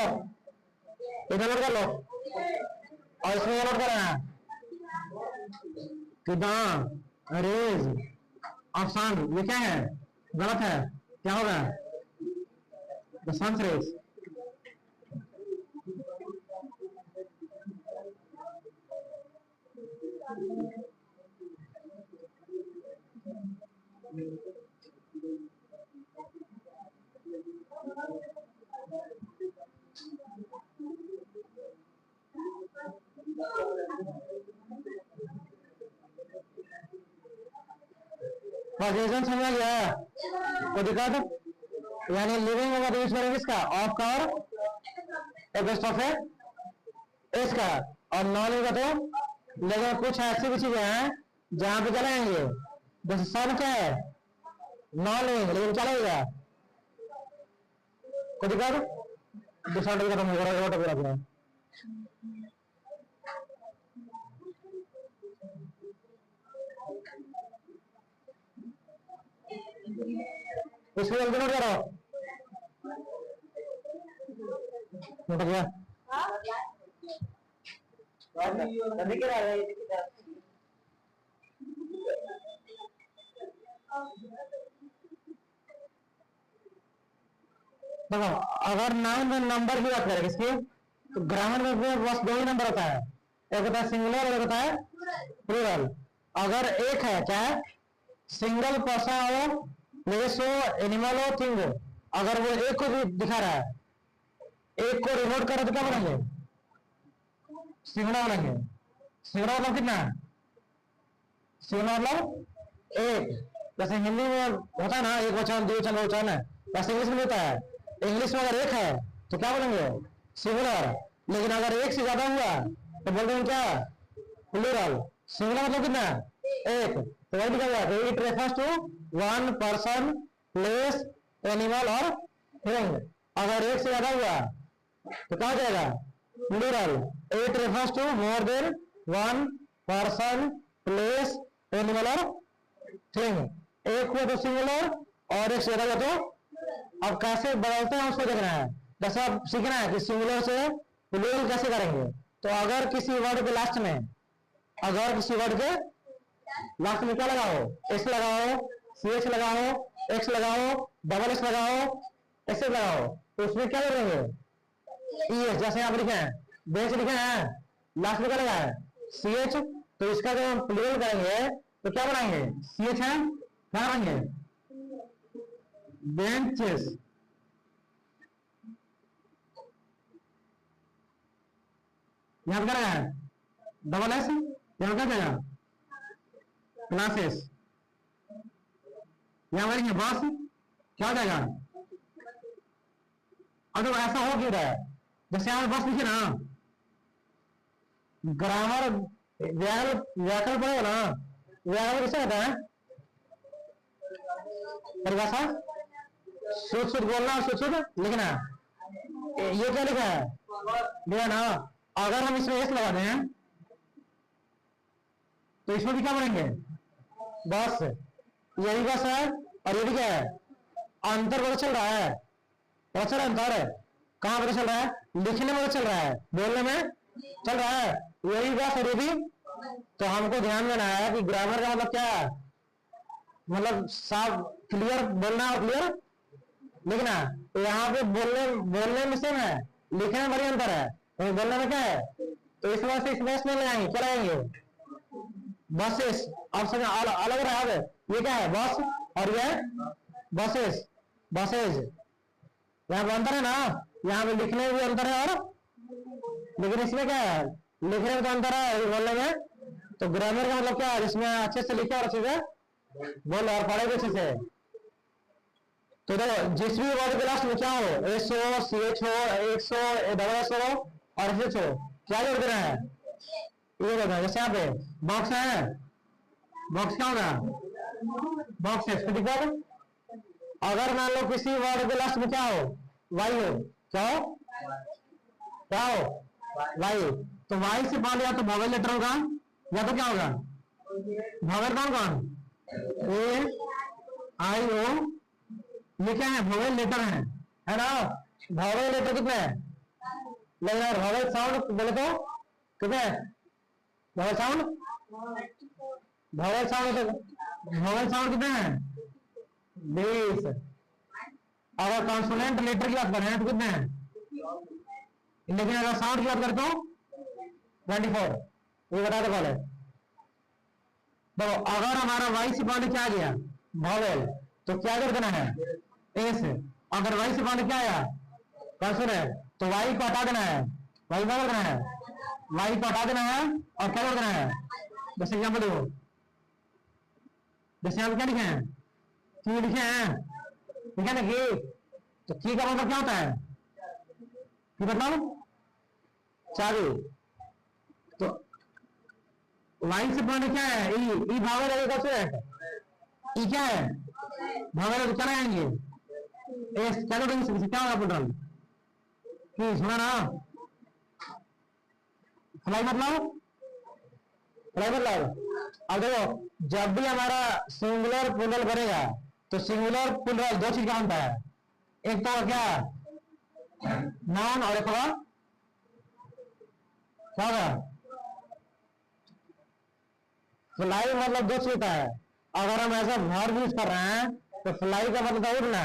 इधर नोट कर लो और इसमें नोट करना है कि द रेज ऑफ सन, ये क्या है? गलत है, क्या होगा? The sons raise. पोजीशन समझ गया? कोई दिक्कत? यानी लिविंग होगा तो यूज करेंगे इसका ऑफ का और एपिस्ट्रोफी इसका, और नॉन होगा तो, लेकिन कुछ ऐसी भी चीजें हैं जहां पे चलाएंगे, जैसे सन क्या है? नॉन लिविंग लेकिन चलेगा। कोई दिक्कत? दूसरा टॉपिक खत्म हो रहा है, टॉपिक रखना है। इसको जल्दी नोट करो, नोट किया? देखो अगर नाउन में नंबर की बात करें किसकी, तो ग्रामर में बस दो ही नंबर होता है, एक होता है सिंगुलर और एक होता है प्लूरल। अगर एक है क्या है, सिंगल पर्सन हो, प्लेस हो, एनिमल हो, थिंग हो, अगर वो एक को भी दिखा रहा है, एक को रिमोट करो तो क्या बनाएंगे? सिंगुलर बनाएंगे। सिंगुलर मतलब कितना? सिंगुलर मतलब एक, जैसे हिंदी में होता है ना एक वचन, द्विवचन, बहुवचन है, वैसे इंग्लिश में होता है। इंग्लिश में अगर एक है तो क्या बोलेंगे? सिंगुलर। लेकिन अगर एक से ज्यादा हुआ तो बोल देंगे क्या? प्लूरल। सिंगुलर मतलब कितना? एक। तो वही लिखा गया it refers to one person, place, animal और थिंग। अगर एक से ज्यादा हुआ तो क्या हो जाएगा? Plural. It refers to more than one person, place, animal और थिंग। एक हुआ तो सिंगुलर और एक से ज्यादा हुआ तो, अब कैसे बदलते हैं उसको देखना है। जैसे अब सीखना है कि सिंगुलर से प्लूरल कैसे करेंगे। तो अगर किसी वर्ड के लास्ट में, अगर किसी वर्ड के लास्ट में क्या लगाओ? एस लगाओ, सी एच लगाओ, एक्स लगाओ, डबल एस लगाओ, ऐसे लगाओ, तो उसमें क्या करेंगे? ई एस, जैसे यहाँ पर लिखे हैं, बेंच लिखे हैं, लास्ट में क्या लगा है? C H. तो इसका जब हम प्लूरल करेंगे तो क्या बनाएंगे? सी एच है, क्या बनाएंगे? बेंचेस। यहाँ क्या लगा है? डबल एस, यहाँ क्या जाएगा? क्लासेस। यहाँ करेंगे बस, क्या हो जाएगा? अगर ऐसा हो क्यों रहा है? जैसे यहाँ बस लिखे ना, ग्रामर व्याकरण पढ़ेगा ना, व्याकरण कैसे होता है? परिभाषा, शुद्ध शुद्ध बोलना और शुद्ध शुद्ध लिखना। ये क्या लिखा है? लिखा ना। अगर हम इसमें एस लगा दें तो इसमें भी क्या बनेंगे? बस। यही बस है और ये भी क्या है? अंतर पता चल रहा है, पता चल रहा है अंतर है। कहाँ पता चल रहा है? लिखने में पता चल रहा है, बोलने में चल रहा है। यही बस और ये भी। तो हमको ध्यान देना है कि ग्रामर का मतलब क्या है, मतलब साफ क्लियर बोलना और क्लियर लिखना। तो यहाँ पे बोलने में सेम है, लिखने में बड़ी अंतर है, तो बोलने में क्या है? तो इस वजह से इस बस में लगाएंगे, क्या लगाएंगे? बसेस। ऑप्शन अलग रहा है। ये क्या है? बस और ये बसेस, बसेज। यहाँ पे अंतर है ना, यहाँ पे लिखने में भी अंतर है और लेकिन इसमें क्या है, लिखने में तो अंतर है बोलने में। तो ग्रामर का मतलब क्या है, जिसमें अच्छे से लिखे और अच्छे से बोलो और पढ़े भी अच्छे से। तो देखो जिस भी वर्ड के लास्ट में क्या हो, एस हो, सी एच हो, एक्स हो, डबल एस हो और एस एच हो, क्या जोड़ देना है, ये देखो जैसे यहाँ पे बॉक्स है, बॉक्स क्या होगा, बॉक्स है। अगर मान लो किसी वर्ड के लास्ट में क्या हो, वाई हो, क्या हो, क्या हो, वाई, तो वाई से पहले या तो वॉवेल लेटर होगा या तो क्या होगा, वॉवेल कौन कौन, ए आई ओ, ये क्या है, वॉवेल लेटर है ना। वॉवेल लेटर कितने हैं, लेकिन यार वॉवेल साउंड बोले तो कितने, vowel sound, vowel sound, vowel sound कितने हैं, 20। अगर कॉन्सोनेंट लेटर की बात करें तो कितने हैं, लेकिन अगर साउंड की बात करें तो 24। ये बता दो पहले। तो अगर हमारा वाई से पहले क्या आ गया, वॉवेल, तो क्या कर देना है, एस। अगर वाई से पहले क्या आया, कॉन्सोनेंट, तो वाई को हटा देना है, वाई क्या कर देना है, वाई को हटा देना है और क्या कर देना है, जैसे एग्जाम्पल देखो, जैसे हम क्या लिखे हैं, की लिखे हैं, ठीक है ना, की। तो की का मतलब क्या होता है, की मतलब चाबी। तो वाई से पहले क्या है, ई भावल है, कॉन्सोनेंट, ई क्या है, भावल, तो क्या लगाएंगे, एस, क्या करेंगे, क्या होगा टोटल, की, सुना ना, फ्लाई मतलब, फ्लाई मतलब। अब देखो जब भी हमारा सिंगुलर प्लूरल बनेगा तो सिंगुलर प्लूरल दो चीज का होता है, एक तो क्या, नाउन, और एक होगा क्या होगा, फ्लाई मतलब दो चीज का है। अगर हम ऐसा वर्ब यूज कर रहे हैं तो फ्लाई का मतलब उड़ना,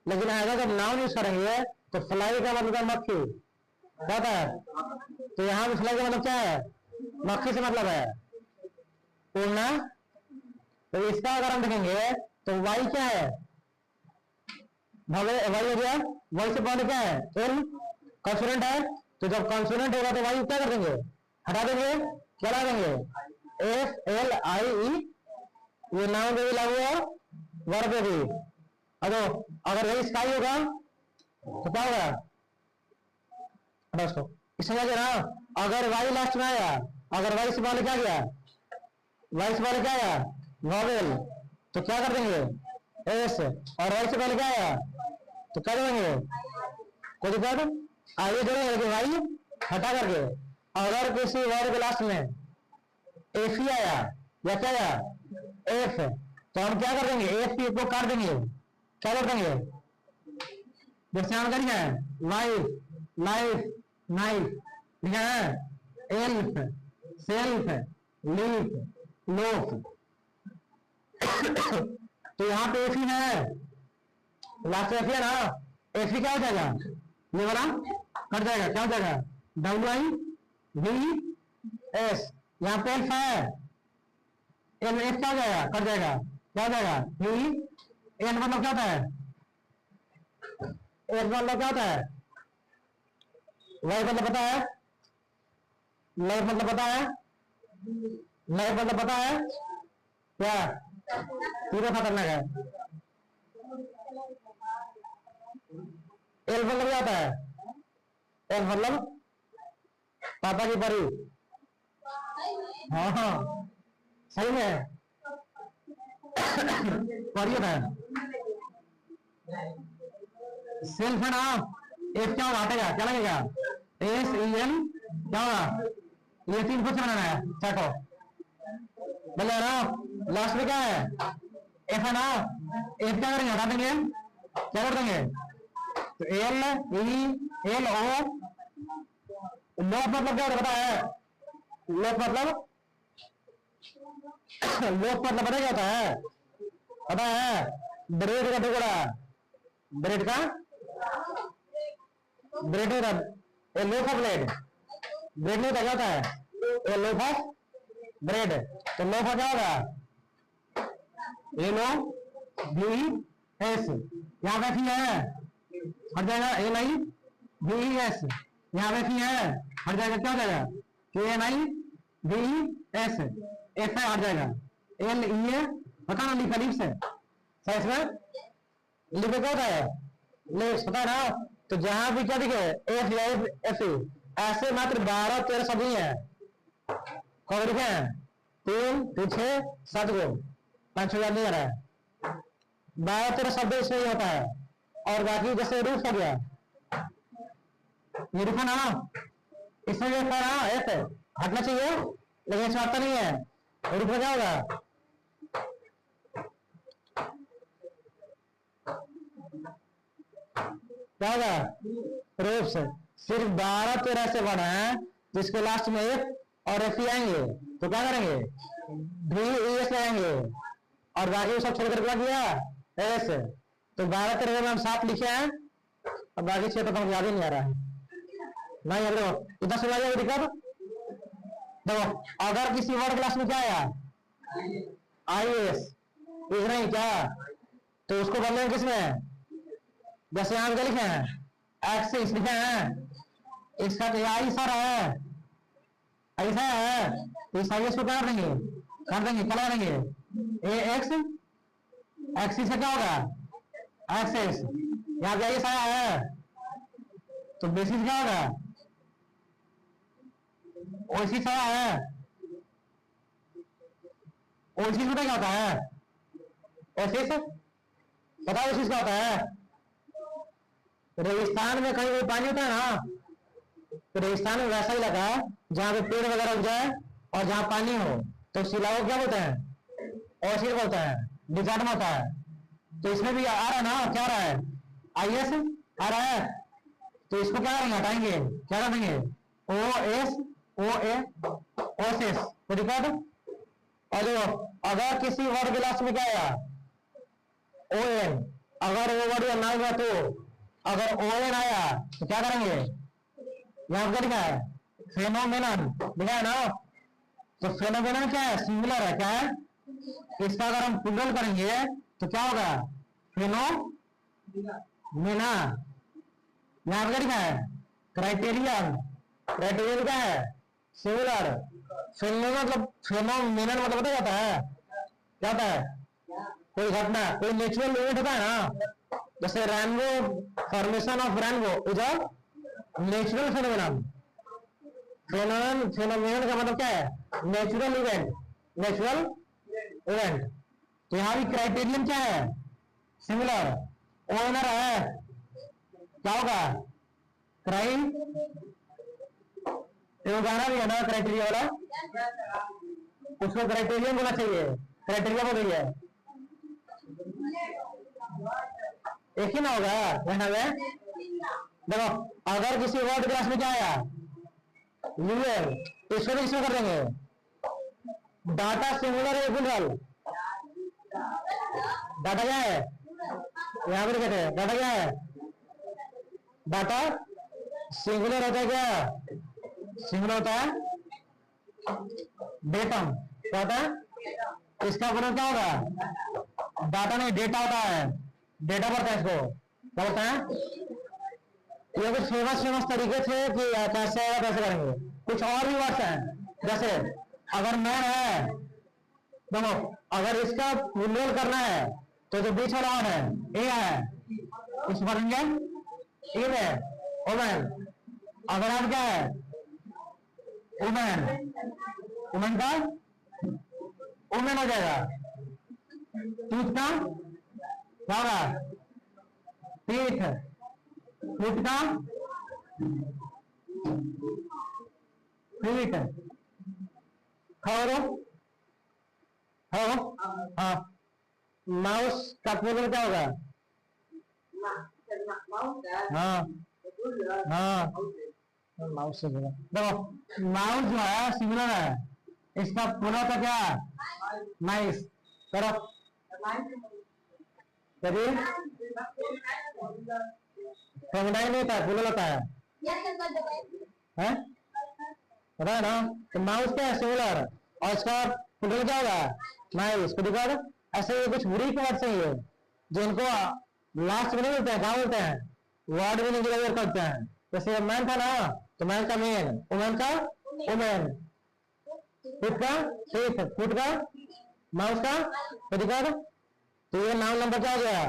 लेकिन अगर जब नाउन यूज करेंगे तो फ्लाई का मतलब मक्खी, क्या है। तो यहाँ भी फ्लाई का मतलब क्या है, मक्खी से मतलब है उड़ना। तो इसका अगर हम देखेंगे तो वाई क्या है, वाई हो गया, वाई से पहले क्या है, एल, कॉन्सोनेंट है। तो जब कॉन्सोनेंट होगा तो वाई क्या कर देंगे, हटा देंगे, क्या लगा देंगे, एफ एल आई ई। ये नाउन पे भी लागू है, वर्ब पे भी। अगर वही स्काई होगा तो क्या होगा, दोस्तों इसमें क्या ना, अगर वाई लास्ट में आया, अगर वाई से पहले क्या गया, वाई से पहले क्या आया, वॉवेल, तो क्या कर देंगे, एस। और वाई से पहले क्या आया तो क्या देंगे, कोई दिक्कत, आगे जोड़ेंगे वाई हटा करके। अगर किसी वर्ड के लास्ट में एफ ही आया या क्या आया, एफ, तो हम क्या कर देंगे, एफ को काट देंगे, क्या कर देंगे, जैसे हम करेंगे वाइफ, लाइफ, नाइफ, लिखा है, एल्फ, सेल्फ, लीफ, लोफ। तो यहाँ पे एफ ही है, लास्ट एफ है ना, एफ ही क्या हो जाएगा, ये वाला कट जाएगा, क्या हो जाएगा, डब्ल्यू आई वी एस। यहाँ पे एफ है, एल एफ क्या हो जाएगा, कट जाएगा, क्या हो जाएगा, वी। एल मतलब क्या होता है, एल मतलब क्या होता है, वाई मतलब पता है, लाइफ मतलब पता है, लाइफ मतलब पता है क्या, पूरा खतरनाक है। एल मतलब क्या होता है, एल मतलब पापा की परी, हाँ हाँ सही में परी होता है। सेल्फ है ना, एफ क्या होगा, हटेगा, क्या लगेगा, एस ई एल, क्या होगा, ये 3 कुछ बनाना है, चाटो बोले ना। लास्ट में क्या है, एफ है ना, एफ क्या करेंगे, हटा देंगे, क्या कर देंगे, तो L E L O. Loaf मतलब क्या होता है, लोफ मतलब, लोफ मतलब पता क्या होता है, पता है, ब्रेड का टुकड़ा, ब्रेड का, ब्रेड होता है, लोफ ऑफ ब्रेड, ब्रेड नहीं होता, क्या होता है, लोफ ऑफ ब्रेड। तो लोफ क्या होगा, ए लो बी एस, यहाँ पे है, हट जाएगा, ए लाई बी एस, यहाँ पे फी है, हट जाएगा, क्या हो जाएगा, KNIVES, एफ है हट जाएगा, LEA पता ना लिखा लिप्स है, सही इसमें लिखे क्या होता है, लिप्स पता है ना। तो जहां भी क्या दिखे एफ या एफ ऐसे मात्र 12-13 शब्द ही है, कौन लिखे हैं 3 6 7 को 5 6 नहीं आ रहा है, 12-13 शब्द इसमें ही होता है। और बाकी जैसे रूफ हो गया, ये रूफ है ना, इसमें भी ना एफ हटना चाहिए लेकिन इसमें हटता नहीं है, रूफ में क्या होगा, क्या होगा रूफ से। सिर्फ 12-13 ऐसे वर्ड हैं जिसके लास्ट में एफ और एफ ही आएंगे, तो क्या करेंगे VES आएंगे, और बाकी सब छोड़ कर क्या किया एस। तो 12-13 में हम 7 लिखे हैं, और बाकी 6 तो हमको याद ही नहीं आ रहा है। नहीं याद देखो इतना सुना जाएगा दिक्कत। देखो अगर किसी वर्ड क्लास में क्या आया IAS इतना ही क्या, तो उसको बदलेंगे किसमें, जैसे यहाँ क्या लिखे हैं एक्सिस लिखे हैं, इसका तो आई सारा है, ऐसा है, इस आईएस को क्या कर देंगे क्या करेंगे ए एक्स, एक्सिस से क्या होगा एक्सिस, यहाँ पे आईएस आया है तो बेसिस क्या होगा ओसिस आया है, ओसिस पता क्या होता है, ओसिस पता है ओसिस क्या होता है, रेगिस्तान में कहीं कोई पानी होता है ना, तो रेगिस्तान में वैसा इलाका है जहाँ पे पेड़ वगैरह उग जाए और जहाँ पानी हो, तो उस इलाके को क्या बोलते हैं ओसिस बोलते हैं, डिजर्ट में होता है। तो इसमें भी आ रहा है ना, क्या आ रहा है आईएस आ रहा है, तो इसको क्या करेंगे हटाएंगे, क्या कर देंगे ओसिस तो दिक्कत। और जो अगर किसी वर्ड के लास्ट में क्या आया ON, अगर वो वर्ड ना हुआ तो अगर ON आया तो क्या करेंगे, यहाँ पर लिखा है फेनोमेनन लिखा है ना, तो फेनोमेनन क्या है सिंगुलर है, क्या है, इसका अगर हम प्लूरल करेंगे तो क्या होगा फेनोमेना। यहाँ पर लिखा है क्राइटेरियन, क्राइटेरियन क्या है सिंगुलर, फेनोमेनन मतलब पता जाता है क्या होता है, कोई घटना कोई नेचुरल इवेंट होता है ना, जैसे rainbow formation of rainbow is a natural phenomenon, phenomenon का मतलब क्या है नेचुरल इवेंट, नेचुरल इवेंट। तो यहाँ भी क्राइटेरियन क्या है सिंगुलर, ओनर है क्या होगा क्राइम, तो गाना भी है ना क्राइटेरिया वाला, उसको क्राइटेरियन बोलना चाहिए, क्राइटेरिया बोल रही है एक ही ना होगा रहना में। देखो अगर किसी वर्ड क्लास में क्या आया यूएल, तो इसको भी इसमें कर देंगे डाटा सिंगुलर है प्लूरल, डाटा क्या है यहाँ पर कहते हैं डाटा क्या है, डाटा सिंगुलर होता है, क्या सिंगुलर होता है डेटम, क्या होता है इसका प्लूरल क्या होगा डाटा नहीं डेटा होता है, डेटा पड़ता है इसको क्या होता है। ये कुछ फेमस तरीके थे कि कैसे कैसे करेंगे, कुछ और भी वर्ड्स हैं जैसे अगर मैन है, देखो अगर इसका प्लूरल करना है तो जो बीच वाला है ए है उस भरेंगे ए है ओमन, अगर आप क्या है वुमेन, वुमेन का वुमेन हो जाएगा, टूथ का क्या होगा टीथ, फुट का फीट, हाँ माउस का प्लूरल क्या होगा, हाँ हाँ माउस से बोला, देखो माउस जो है सिंगुलर है, इसका प्लूरल का क्या माइस, करो करिए फेमिनाइन नहीं होता प्लूरल होता है पता है ना। तो माउस क्या है सिंगुलर और इसका प्लूरल क्या होगा माइस, को दिखा दो। ऐसे ये कुछ बुरी वर्ड्स हैं ये जिनको लास्ट में नहीं मिलते हैं, कहाँ मिलते हैं वर्ड में नहीं करते हैं, जैसे मैन था ना, तो मैन का मेन, वुमेन का वुमेन, फुट का फीट, फुट का माउस का अधिकार। तो ये नाउन नंबर क्या हो गया,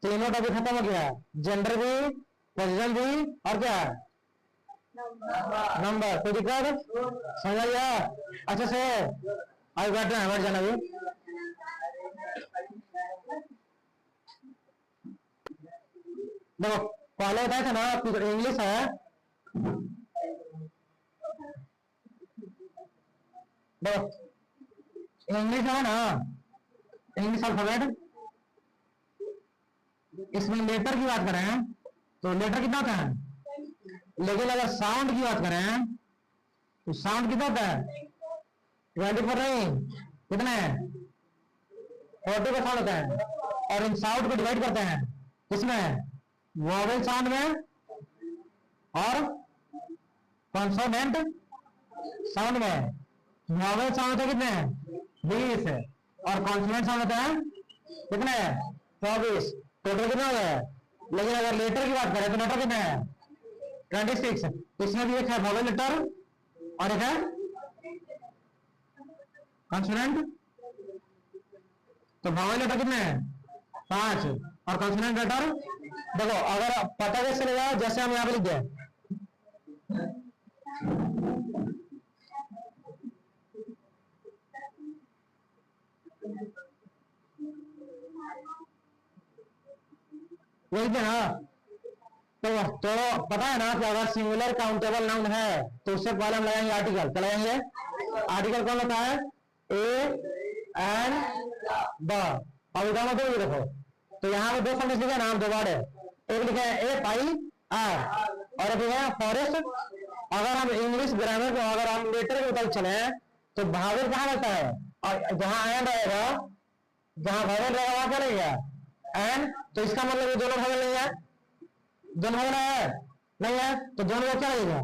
तीनों टॉपिक खत्म हो गया, जेंडर भी, पोजीशन भी, और क्या नंबर। कोई दिक्कत समझ गया अच्छे से। आज बैठना है, बैठ जाना भी। देखो पहले बताया था ना आपकी जो इंग्लिश है, देखो इंग्लिश है ना, इंग्लिश अल्फाबेट, इसमें लेटर की बात करें तो लेटर कितना होता है, लेकिन अगर साउंड की बात करें तो साउंड कितना होता है, 24 नहीं, कितने 40 का साउंड होता है। और इन साउंड को डिवाइड करते हैं किसमें, वोवेल साउंड में और कॉन्सोनेंट साउंड में। वोवेल साउंड होता है कितने 20, और कॉन्सोनेंट साउंड होता है कितने 24, टोटल कितना हो गया। लेकिन अगर लेटर की बात करें तो लेटर कितने हैं 26। इसमें भी एक है वोवेल लेटर और एक है कॉन्सोनेंट। तो वोवेल लेटर कितने हैं 5, और कॉन्सोनेंट लेटर देखो अगर पता कैसे चलेगा, जैसे हम यहाँ पे लिख दिया, लिख दिया ना, तो पता है ना कि अगर सिंगुलर काउंटेबल नाउन है तो उससे पहले हम लगाएंगे आर्टिकल। क्या लगाएंगे, आर्टिकल कौन होता है, ए एंड द। अब इधर मतलब ये देखो, तो यहाँ पे दो सेंटेंस लिखे नाम, दो वर्ड है, एक लिखा है ए पाई आर और एक लिखा है फॉरेस्ट। अगर हम इंग्लिश ग्रामर को, अगर हम लेटर के ऊपर चले तो भावेल कहाँ रहता है, और जहां एन रहेगा, जहां भावेल रहेगा वहां क्या लगेगा एन। तो इसका मतलब ये दोनों भावेल नहीं है, दोनों भावेल है नहीं है, तो दोनों को क्या लगेगा,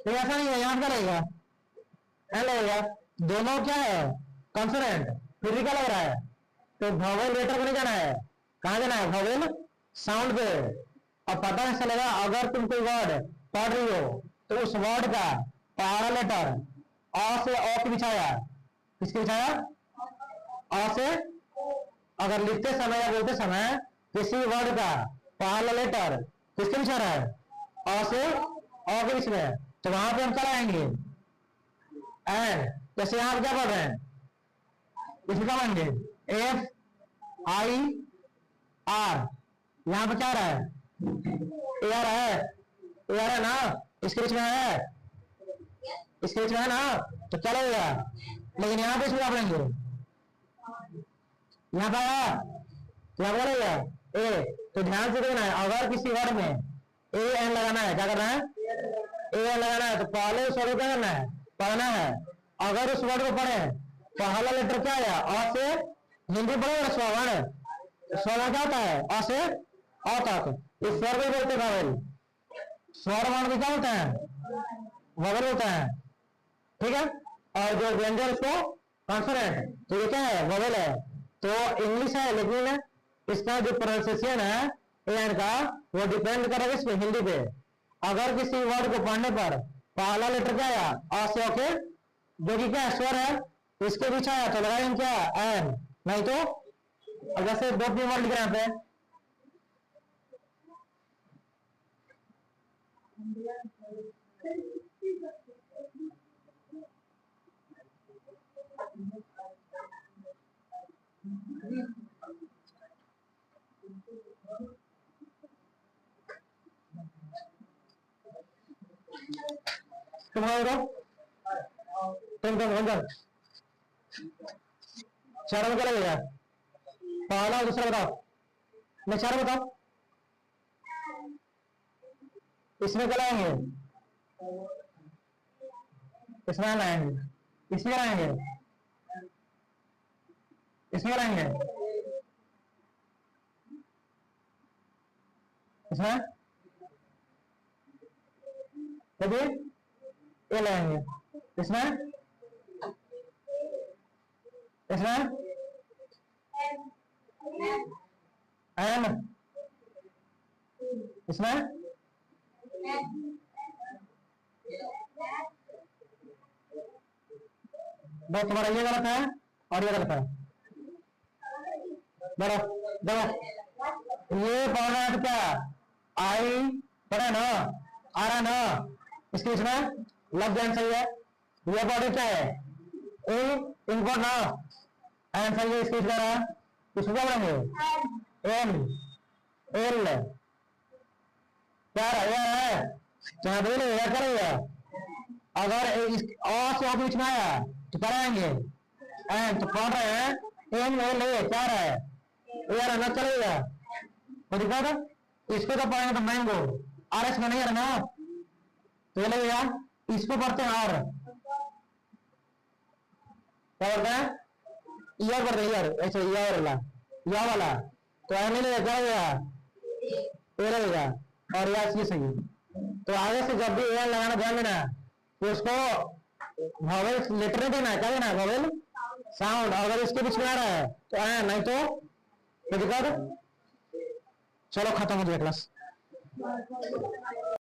तो ऐसा नहीं है, यहाँ क्या लगेगा एन लगेगा। दोनों क्या है कॉन्सोनेंट, फिर भी क्या लग रहा है, तो भावेल लेटर को नहीं जाना है, कहाँ जाना है भावेल साउंड पे। अब पता नहीं चलेगा अगर तुम कोई वर्ड पढ़ रही हो तो उस वर्ड का पहला लेटर अ से अ की बिछाया, किसके बिछाया अ से। अगर लिखते समय या बोलते समय किसी वर्ड का पहला लेटर किसके बिछा रहा है अ से अ के बीच में, तो वहां पे हम क्या आएंगे एन। जैसे यहाँ क्या पढ़ रहे हैं, इसमें क्या बनेंगे एफ आई आर, यहाँ पे क्या रहा है ए आर है, ए आर है ना, इसके बीच में है, इसके बीच में है ना, तो क्या लगेगा। लेकिन यहाँ पे इसमें क्या पढ़ेंगे, यहाँ पे आया तो यहाँ पे लगेगा ए। तो ध्यान से देखना है, अगर किसी वर्ड में ए एन लगाना है, क्या करना है ए एन लगाना है, तो पहले उस वर्ड को क्या करना है पढ़ना है। अगर उस वर्ड को पढ़े पहला लेटर क्या आया अ से, हिंदी पढ़ेगा स्वर्ण, स्वर्ण क्या होता है अ से अ तक, इस स्वर को बोलते हैं स्वर वर्ण को क्या होता है वगल होता है, ठीक है। और जो व्यंजन उसको कॉन्सोनेंट, तो ये क्या है वोवेल है। तो इंग्लिश है लेकिन इसका जो प्रोनाउंसिएशन है एन का वो डिपेंड करेगा इस पे हिंदी पे। अगर किसी वर्ड को पढ़ने पर पहला लेटर क्या आया अ से ओके, जो कि क्या स्वर है, इसके पीछे आया तो लगाएंगे क्या एन, नहीं तो जैसे दो तीन वर्ड लिख रहे हैं यहाँ पे, तुम्हारा तुम अंदर चार में क्या लगेगा, पहला दूसरा बताओ, मैं चार बताओ, इसमें क्या लाएंगे, इसमें लाएंगे, इसमें लाएंगे, इसमें लाएंगे, इसमें देखिए ये लाएंगे, इसमें इसमें एम, इसमें बस तुम्हारा ये गलत है और ये गलत है। बड़ा देखो ये पढ़ना है तो क्या आई पढ़ा ना आ रहा ना इसके इसमें लग जाना सही है। ये बॉडी क्या है ए इनको ना आंसर ये इसके इसका रहा इसको क्या पढ़ेंगे एम एल क्या रहा है क्या बोले या करेगा। अगर इस और से बीच में आया तो कराएंगे एम तो पढ़ रहे हैं एम एल ए क्या रहा है यार ना चलेगा तो दिक्कत इसको तो पढ़ेंगे तो मैंगो आर एस में नहीं आ रहा ना तो ये लगेगा इसको पढ़ते हैं और क्या करते हैं ईयर पढ़ते हैं ईयर ऐसे ईयर वाला या वाला तो एम एल ए क्या होगा ए लगेगा और यार ये सही तो आगे से जब भी एयर लगाना ध्यान देना तो उसको वॉवेल लेटर नहीं देना है क्या देना है वॉवेल साउंड अगर इसके बीच में आ रहा है तो आया नहीं तो दिक्कत। चलो खत्म हो गया क्लास।